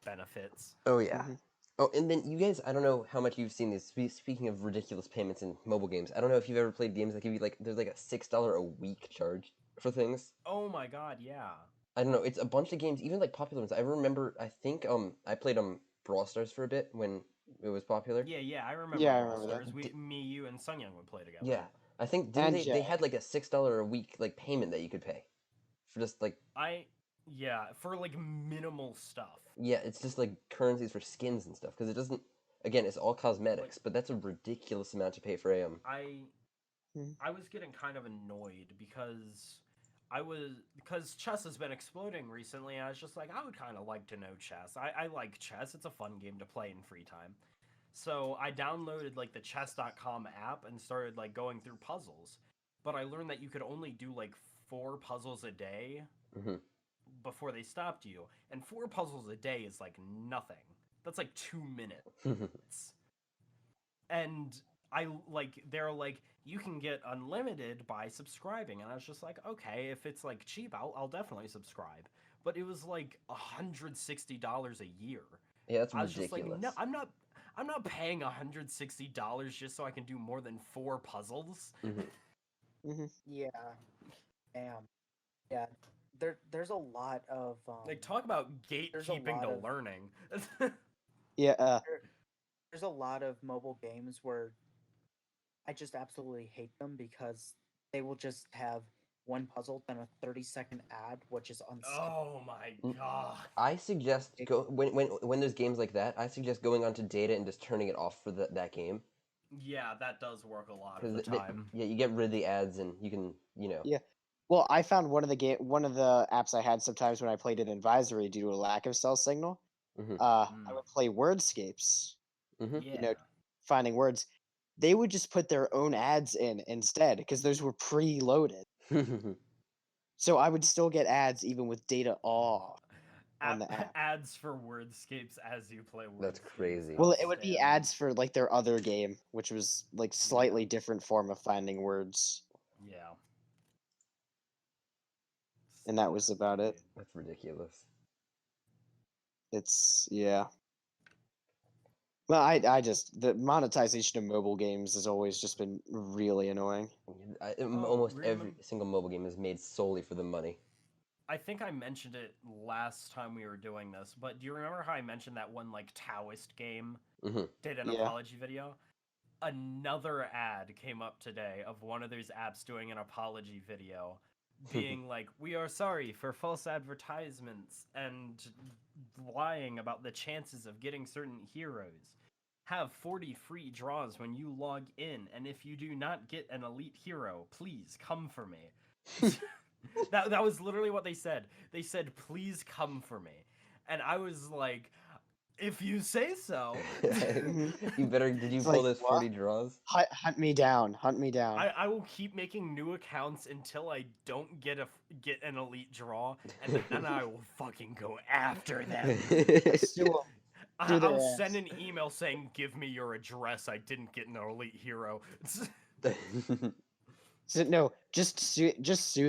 benefits. Oh yeah. Mhm. Oh, and then you guys, I don't know how much you've seen these. Speaking of ridiculous payments in mobile games, I don't know if you've ever played games that give you like there's like a $6 a week charge for things. Oh my god, yeah. I don't know. It's a bunch of games, even like popular ones. I remember. I think I played Brawl Stars for a bit when it was popular. Yeah, I remember Yeah, I Brawl remember that. Stars. Me, you, and Sunyoung would play together. Yeah, I think And they Jay. had like a $6 a week like payment that you could pay for just like For like minimal stuff. yeah, it's just like currencies for skins and stuff because it doesn't. Again, it's all cosmetics, but that's a ridiculous amount to pay for AM. Hmm. I was getting kind of annoyed because chess has been exploding recently. And I was just like, I would kind of like to know chess. I like chess. It's a fun game to play in free time. So I downloaded like the chess.com app and started like going through puzzles. But I learned that you could only do like 4 puzzles a day Mhm. before they stopped you. And 4 puzzles a day is like nothing. That's like 2 minutes. And they're like, you can get unlimited by subscribing. And I was just like, okay, if it's like cheap, I'll definitely subscribe. But it was like $160 a year. Yeah, that's I was just like, ridiculous. no, I'm not paying $160 just so I can do more than 4 puzzles. Yeah. Damn. Yeah. There's a lot of Like, talk about gatekeeping lot to of- learning. Yeah. there's a lot of mobile games where I just absolutely hate them because they will just have one puzzle, then a 30-second ad, which is unskippable. Oh my Mm. god. I suggest when there's games like that, I suggest going onto data and just turning it off for that game. Yeah, that does work a lot of Because the time. yeah, you get rid of the ads and you can, Yeah. Well, I found one of the apps I had sometimes when I played an advisory due to a lack of cell signal. Mhm. I would play wordscapes, Mhm. Yeah. finding words. They would just put their own ads in instead because those were preloaded. So I would still get ads even with data off on the app. Ads for wordscapes as you play wordscapes. That's crazy. Well, it would be Outstanding. ads for like their other game, which was like slightly different form of finding words, Yeah. and that was about it. That's ridiculous. It's yeah. Well, I just the monetization of mobile games has always just been really annoying. Almost every remember- single mobile game is made solely for the money. I think I mentioned it last time we were doing this, but do you remember how I mentioned that one like Taoist game Mhm. did an Yeah. apology video? Another ad came up today of one of those apps doing an apology video being like, we are sorry for false advertisements and lying about the chances of getting certain heroes. Have 40 free draws when you log in, and if you do not get an elite hero, please come for me. That was literally what they said. They said, please come for me. And I was like, if you say so. You better. Did you It's pull like, those what? 40 draws? Hunt me down. Hunt me down. I will keep making new accounts until I don't get an elite draw, and then I will fucking go after them. Sue 'em. Do their I'll ass. send an email saying, "Give me your address. I didn't get an elite hero." No, just sue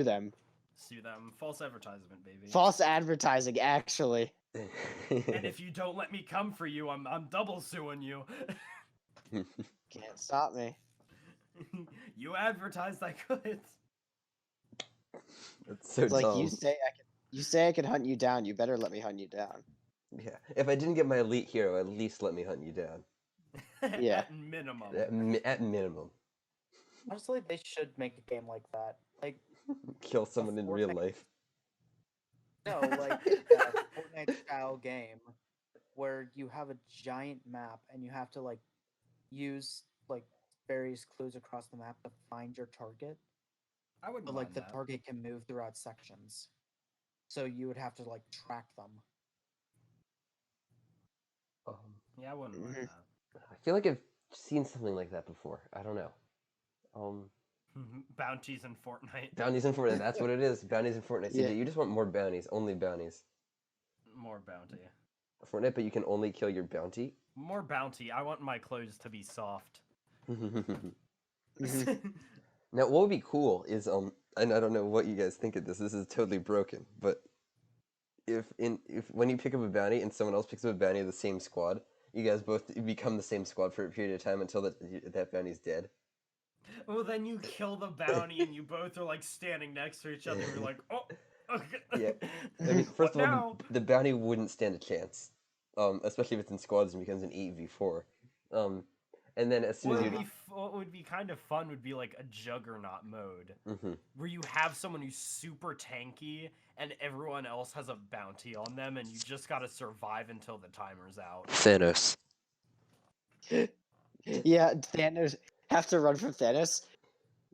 them. Sue them. False advertisement, baby. False advertising, actually. And if you don't let me come for you, I'm double suing you. Can't stop me. You advertised I could. That's so It's like dumb. you say I can hunt you down. You better let me hunt you down. Yeah. If I didn't get my elite hero, at least let me hunt you down. Yeah. At minimum. At minimum. Honestly, they should make a game like that. Like, Kill someone in real Fortnite- life. no, like a Fortnite style game where you have a giant map and you have to like use like various clues across the map to find your target. I would But mind like the that. target can move throughout sections. So you would have to like track them. Yeah, I wouldn't mind Mhm. that. I feel like I've seen something like that before. I don't know. Bounties in Fortnite. Bounties in Fortnite. That's what it is. Bounties in Fortnite. Yeah. CJ, you just want more bounties. Only bounties. More bounty. Fortnite, but you can only kill your bounty. More bounty. I want my clothes to be soft. Mhm. Now, what would be cool is and I don't know what you guys think of this. This is totally broken, but if when you pick up a bounty and someone else picks up a bounty of the same squad, you guys both become the same squad for a period of time until that bounty's dead. Well, then you kill the bounty and you both are like standing next to each other. And you're like, oh, okay. Yeah. I mean, first What of all, now? the bounty wouldn't stand a chance, especially if it's in squads and becomes an 8v4. And then as soon What as you, would be kind of fun would be like a juggernaut mode Mhm. where you have someone who's super tanky and everyone else has a bounty on them and you just gotta survive until the timer's out. Thanos. Yeah, Thanos have to run from Thanos.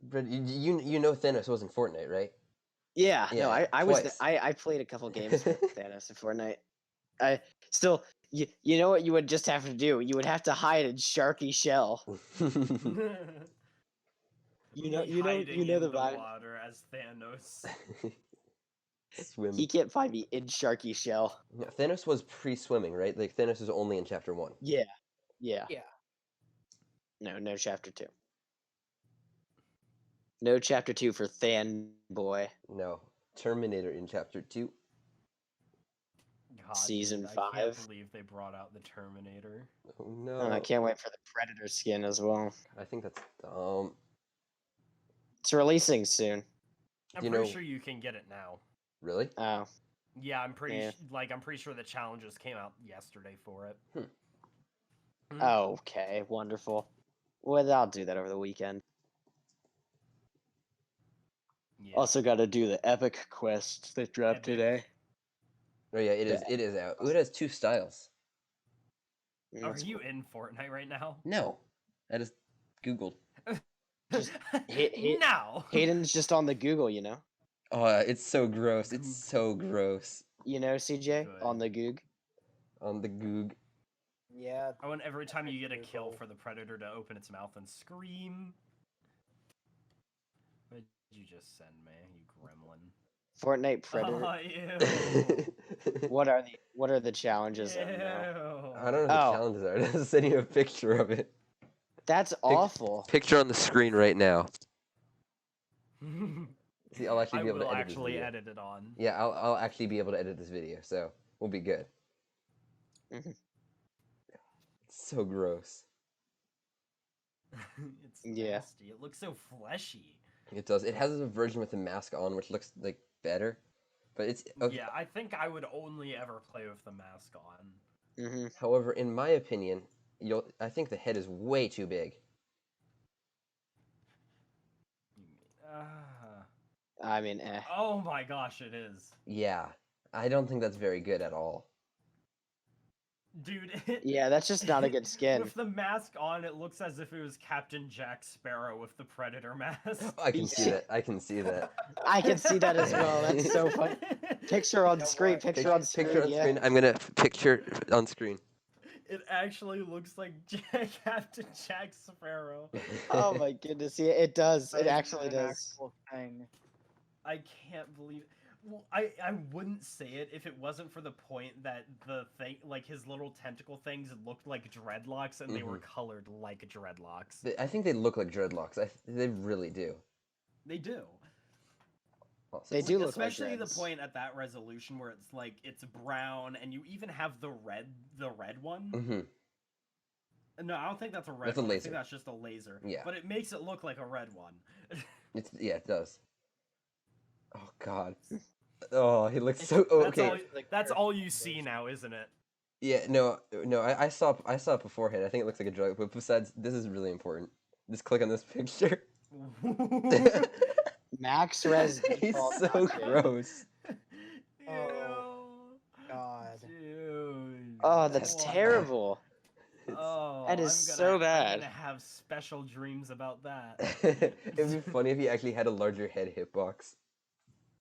But you know Thanos was in Fortnite, right? Yeah, no, Yeah, I was twice. I played a couple games with Thanos in Fortnite. I still You know what you would just have to do? You would have to hide in Sharky Shell. You know hiding the in the vibe. water as Thanos. Swim. He can't find me in Sharky Shell. Yeah, Thanos was pre-swimming, right? Like Thanos was only in chapter 1. Yeah. Yeah. No chapter 2. No chapter 2 for Than Boy. No, Terminator in chapter 2. God, Season dude, I can't 5. believe they brought out the Terminator. Oh Oh, no. I can't wait for the Predator skin as well. I think that's dumb. It's releasing soon. I'm You pretty know- sure you can get it now. Really? Oh. Yeah, I'm pretty Yeah. I'm pretty sure the challenges came out yesterday for it. Okay, wonderful. Well, I'll do that over the weekend. Yeah. Also got to do the epic quest that dropped Epic. today. Oh yeah, it is. It is out. Ooh, it has 2 styles. Are you in Fortnite right now? No, I just Googled. Just hit- now. Hayden's just on the Google, you know. Oh, it's so gross. It's so gross. You know, CJ Good. on the Goog. On the Goog. Yeah. I want every time you get a kill Google. for the Predator to open its mouth and scream. What did you just send me, you gremlin? Fortnite Predator. Oh, ew. What are the challenges? I don't know. Ew. I don't know what the challenges are. I'm just sending you a picture of it. That's awful. Picture on the screen right now. See, I'll actually I be able will to edit this actually video. edit it on. Yeah, I'll actually be able to edit this video, so we'll be good. Mhm. It's so gross. It's Yeah. nasty. It looks so fleshy. It does. It has a version with the mask on, which looks like better, but it's okay. Yeah, I think I would only ever play with the mask on. Hmm However, in my opinion, I think the head is way too big. Ah. I mean, Oh my gosh, it is. Yeah, I don't think that's very good at all. Dude, Yeah, that's just not a good skin. With the mask on, it looks as if it was Captain Jack Sparrow with the Predator mask. I can see Yeah. that. I can see that. I can see that as well. That's so funny. Picture on know screen. what? Picture on screen. Picture on Yeah. screen. I'm gonna picture on screen. It actually looks like Captain Jack Sparrow. Oh my goodness. Yeah, it does. That It is actually an does. actual thing. I can't believe. Well, I wouldn't say it if it wasn't for the point that the thing, like his little tentacle things, looked like dreadlocks and they were colored like dreadlocks. I think they look like dreadlocks. They really do. They do. Also, They do look like especially the dreads. point at that resolution where it's like it's brown and you even have the red one. Mm-hmm. No, I don't think that's a red That's a one. I laser. think that's just a laser. Yeah. But it makes it look like a red one. Yeah, it does. Oh God. Oh, he looks so. That's Okay. all, that's all you see now, isn't it? Yeah. No. I saw it beforehand. I think it looks like a drug. But besides, this is really important. Just click on this picture. Max res. He's default so not good. gross. Oh, God. Dude. Oh, that's Oh, terrible. Oh, That is I'm so I'm bad. gonna have special dreams about that. It'd be funny if he actually had a larger head hitbox.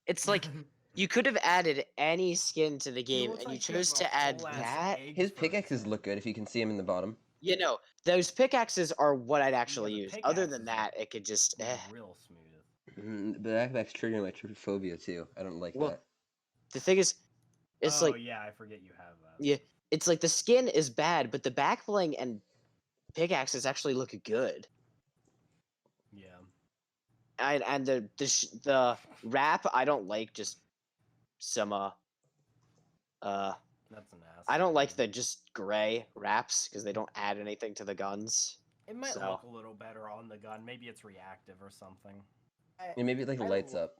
It's like you could have added any skin to the He game, looks and you like he has chose a to add whole-ass that. egg His for a pickaxes head. look good if you can see him in the bottom. You know, those pickaxes are what I'd actually the use. Other than pickaxes that, it could just. Real smooth. The backpack's triggering my trypophobia too. I don't like Well, that. The thing is, it's oh like yeah, I forget you have that. yeah, it's like the skin is bad, but the back bling and pickaxes actually look good. Yeah. And the wrap I don't like just some That's an ass. I don't like the just gray wraps because they don't add anything to the guns. It might so- look a little better on the gun. Maybe it's reactive or something. Yeah, maybe it like I lights l- up.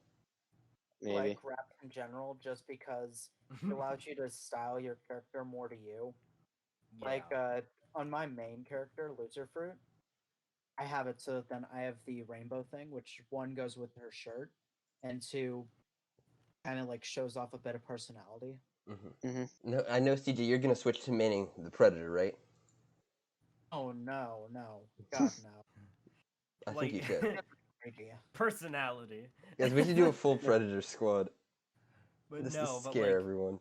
Maybe. Like rap in general, just because it allows you to style your character more to you. Like on my main character, Loser Fruit, I have it so then I have the rainbow thing, which one goes with her shirt, and two kind of like shows off a bit of personality. No, I know, CJ. You're gonna switch to maining the Predator, right? Oh no, God no. I think you should. Idea. personality. Guys, we should do a full Predator squad. But Just no, to but scare like, everyone.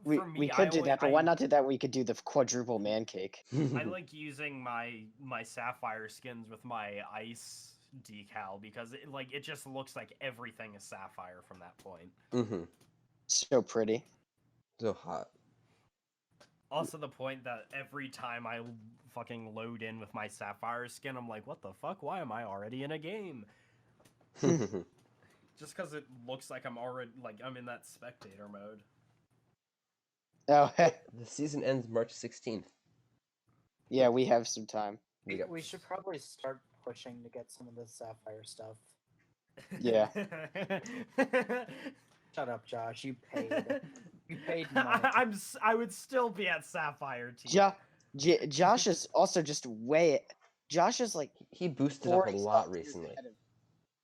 We For me, we I could do only- that, but why not do that? We could do the quadruple man cake. I like using my sapphire skins with my ice decal because it just looks like everything is sapphire from that point. Mm-hmm. So pretty. So hot. Also, the point that every time I fucking load in with my sapphire skin, I'm like, what the fuck? Why am I already in a game? Just because it looks like I'm already I'm in that spectator mode. Oh, The season ends March 16th. yeah, we have some time. We should probably start pushing to get some of the Sapphire stuff. Yeah. Shut up, Josh. You paid. You paid money. I would still be at sapphire tier. Josh is also just way. Josh is like He boosted up a 40 lot years recently. ahead of-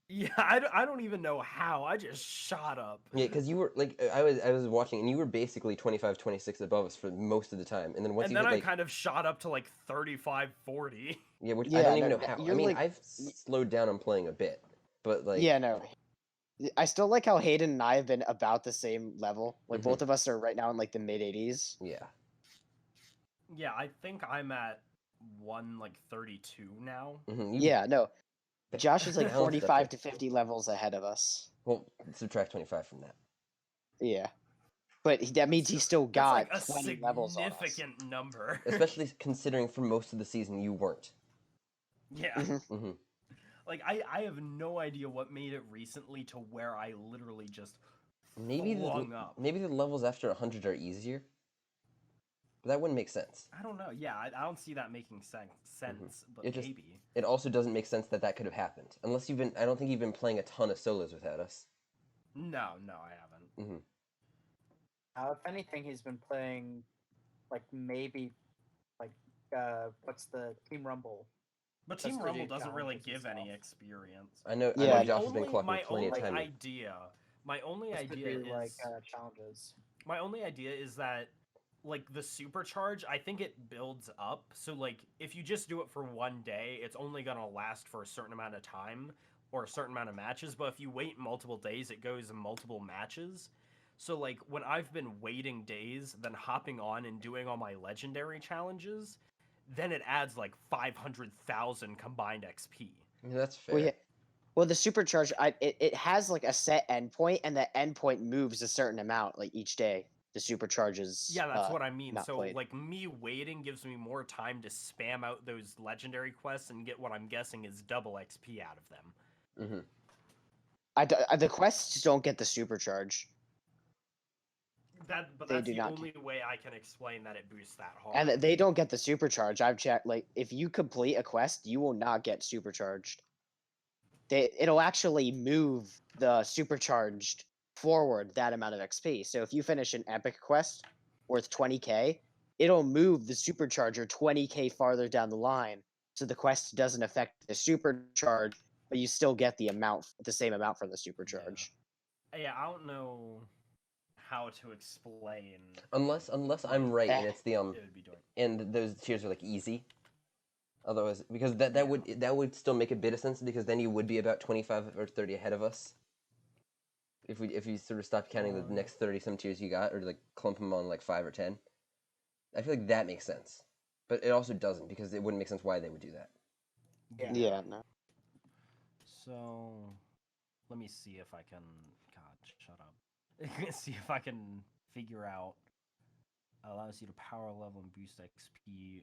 Yeah, I don't even know how. I just shot up. Yeah, because you were like I was watching and you were basically 25, 26 above us for most of the time, and then once And you then hit I like kind of shot up to like 35, 40. yeah, which I Yeah, don't even no, know how. I you're mean, like- I've slowed down on playing a bit, but like yeah, no. I still like how Hayden and I have been about the same level. Like Mhm. both of us are right now in like the mid 80s. yeah. Yeah, I think I'm at 132 now. Mm-hmm. Yeah, no. Josh is like balanced up 45 there. to 50 levels ahead of us. Well, subtract 25 from that. Yeah. But that means he still That's got like a 20 levels on us. significant number. Especially considering for most of the season you weren't. Yeah. Mhm. Mm-hmm. Like I have no idea what made it recently to where I literally just Maybe flung up. maybe the levels after 100 are easier. But that wouldn't make sense. I don't know. Yeah, I don't see that making sense, but It just- maybe. It also doesn't make sense that that could have happened. Unless you've been I don't think you've been playing a ton of solos without us. No, I haven't. Mm-hmm. If anything, he's been playing, like maybe, like what's the Team Rumble? But That's Team pretty Rumble doesn't really challenges and give any stuff. experience. I know Yeah. Josh has been clocking my plenty of only time. idea, my only Supposed to idea do, like is challenges. my only idea is that like the supercharge, I think it builds up. So like if you just do it for one day, it's only gonna last for a certain amount of time or a certain amount of matches. But if you wait multiple days, it goes in multiple matches. So like when I've been waiting days, then hopping on and doing all my legendary challenges, then it adds like 500,000 combined XP. Yeah, that's fair. Well, yeah. Well, the supercharge, it has like a set endpoint, and the endpoint moves a certain amount like each day. The supercharges. Yeah, that's what I mean. not So played. like me waiting gives me more time to spam out those legendary quests and get what I'm guessing is double XP out of them. Mm-hmm. The quests don't get the supercharge, But They that's do the not only way I can explain that it boosts that hard. and they don't get the supercharge. I've checked. Like, if you complete a quest, you will not get supercharged. It'll actually move the supercharged forward that amount of XP. So if you finish an epic quest worth 20k, it'll move the supercharger 20k farther down the line, so the quest doesn't affect the supercharge, but you still get the same amount from the supercharge. Yeah, I don't know how to explain. Unless I'm right and Eh. it's the It would be doing. and those tiers are like easy. Otherwise, because that would still make a bit of sense because then you would be about 25 or 30 ahead of us. If you sort of stopped counting the next 30 some tiers you got or like clump them on like 5 or 10. I feel like that makes sense. But it also doesn't because it wouldn't make sense why they would do that. Yeah, no. So, let me see if I can. God, shut up. See if I can figure out. Allows you to power level and boost XP.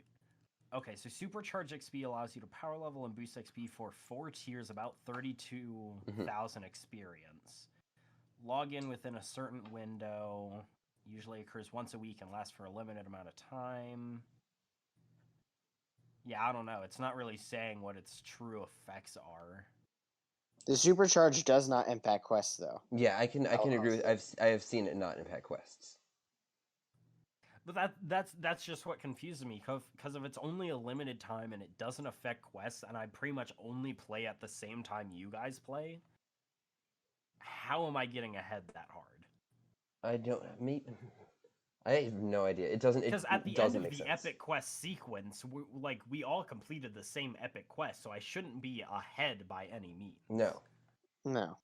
Okay, so supercharge XP allows you to power level and boost XP for 4 tiers, about 32,000 experience. Log in within a certain window. Usually occurs once a week and lasts for a limited amount of time. Yeah, I don't know. It's not really saying what its true effects are. The supercharge does not impact quests, though. Yeah, I can I'll agree with I have seen it not impact quests. But that's just what confuses me, because if it's only a limited time and it doesn't affect quests, and I pretty much only play at the same time you guys play, how am I getting ahead that hard? I don't I have no idea. It doesn't Because at the end doesn't of make the sense. epic quest sequence, we all completed the same epic quest, so I shouldn't be ahead by any means. No. No.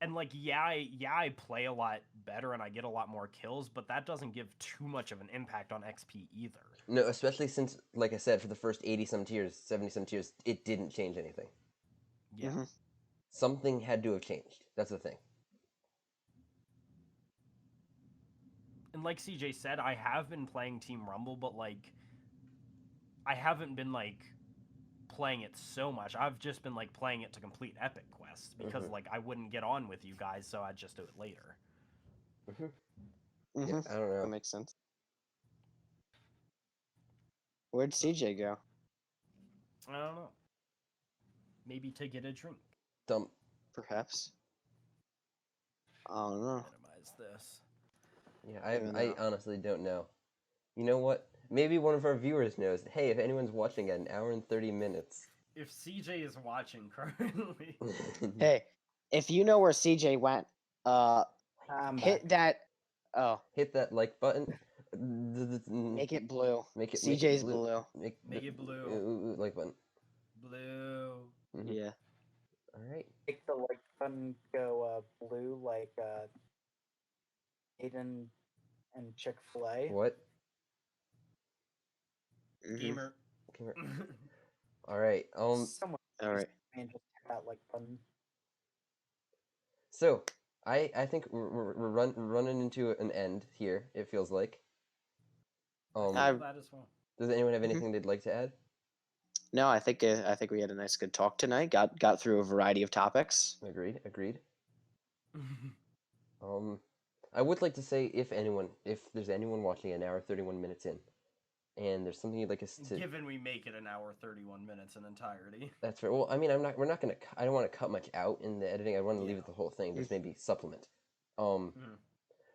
And like, I play a lot better and I get a lot more kills, but that doesn't give too much of an impact on XP either. No, especially since, like I said, for the first 80 some tiers, 70 some tiers, it didn't change anything. Yeah. Mhm. Something had to have changed. That's the thing. And like CJ said, I have been playing Team Rumble, but like, I haven't been like playing it so much. I've just been like playing it to complete epic quests because like I wouldn't get on with you guys, so I'd just do it later. Yeah, Mhm. I don't know. That makes sense. Where'd CJ go? I don't know. Maybe to get a drink. Dumb. Perhaps. I don't know. Minimize this. Yeah, Even I though- honestly don't know. You know what? Maybe one of our viewers knows. Hey, if anyone's watching at an hour and 30 minutes. If CJ is watching currently, Hey, if you know where CJ went, I'm hit back. that. Oh, Hit that like button. make it blue. Make it CJ's blue. Make it blue. like button. blue. Mhm. Yeah. All right. Make the like button go blue like Aiden and Chick-fil-A. What? Mhm. Gamer. Come here. All right. Someone All right. and just hit that like button. So I think we're running into an end here. It feels like. I- That as well. Does anyone have Mhm. anything they'd like to add? No, I think we had a nice good talk tonight. Got through a variety of topics. Agreed. I would like to say if there's anyone watching an hour 31 minutes in, and there's something you'd like us to. Given we make it an hour 31 minutes in entirety. That's right. Well, I mean, we're not gonna. I don't want to cut much out in the editing. I want to leave Yeah. it the whole thing. Mm. Just maybe supplement. Mhm.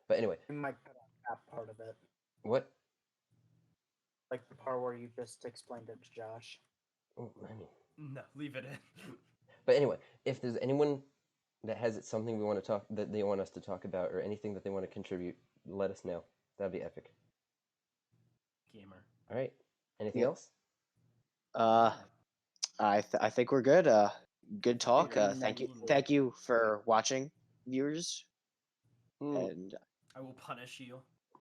But anyway, We might cut out that part of it. what? Like the part where you just explained it to Josh. Oh, I mean. No, leave it in. But anyway, if there's anyone that has something we want to talk that they want us to talk about or anything that they want to contribute, let us know. That'd be epic. Gamer. All right. Anything Yep. else? I think we're good. Good talk. Maybe Thank you. next Thank you for watching, viewers. Hmm. And I will punish you.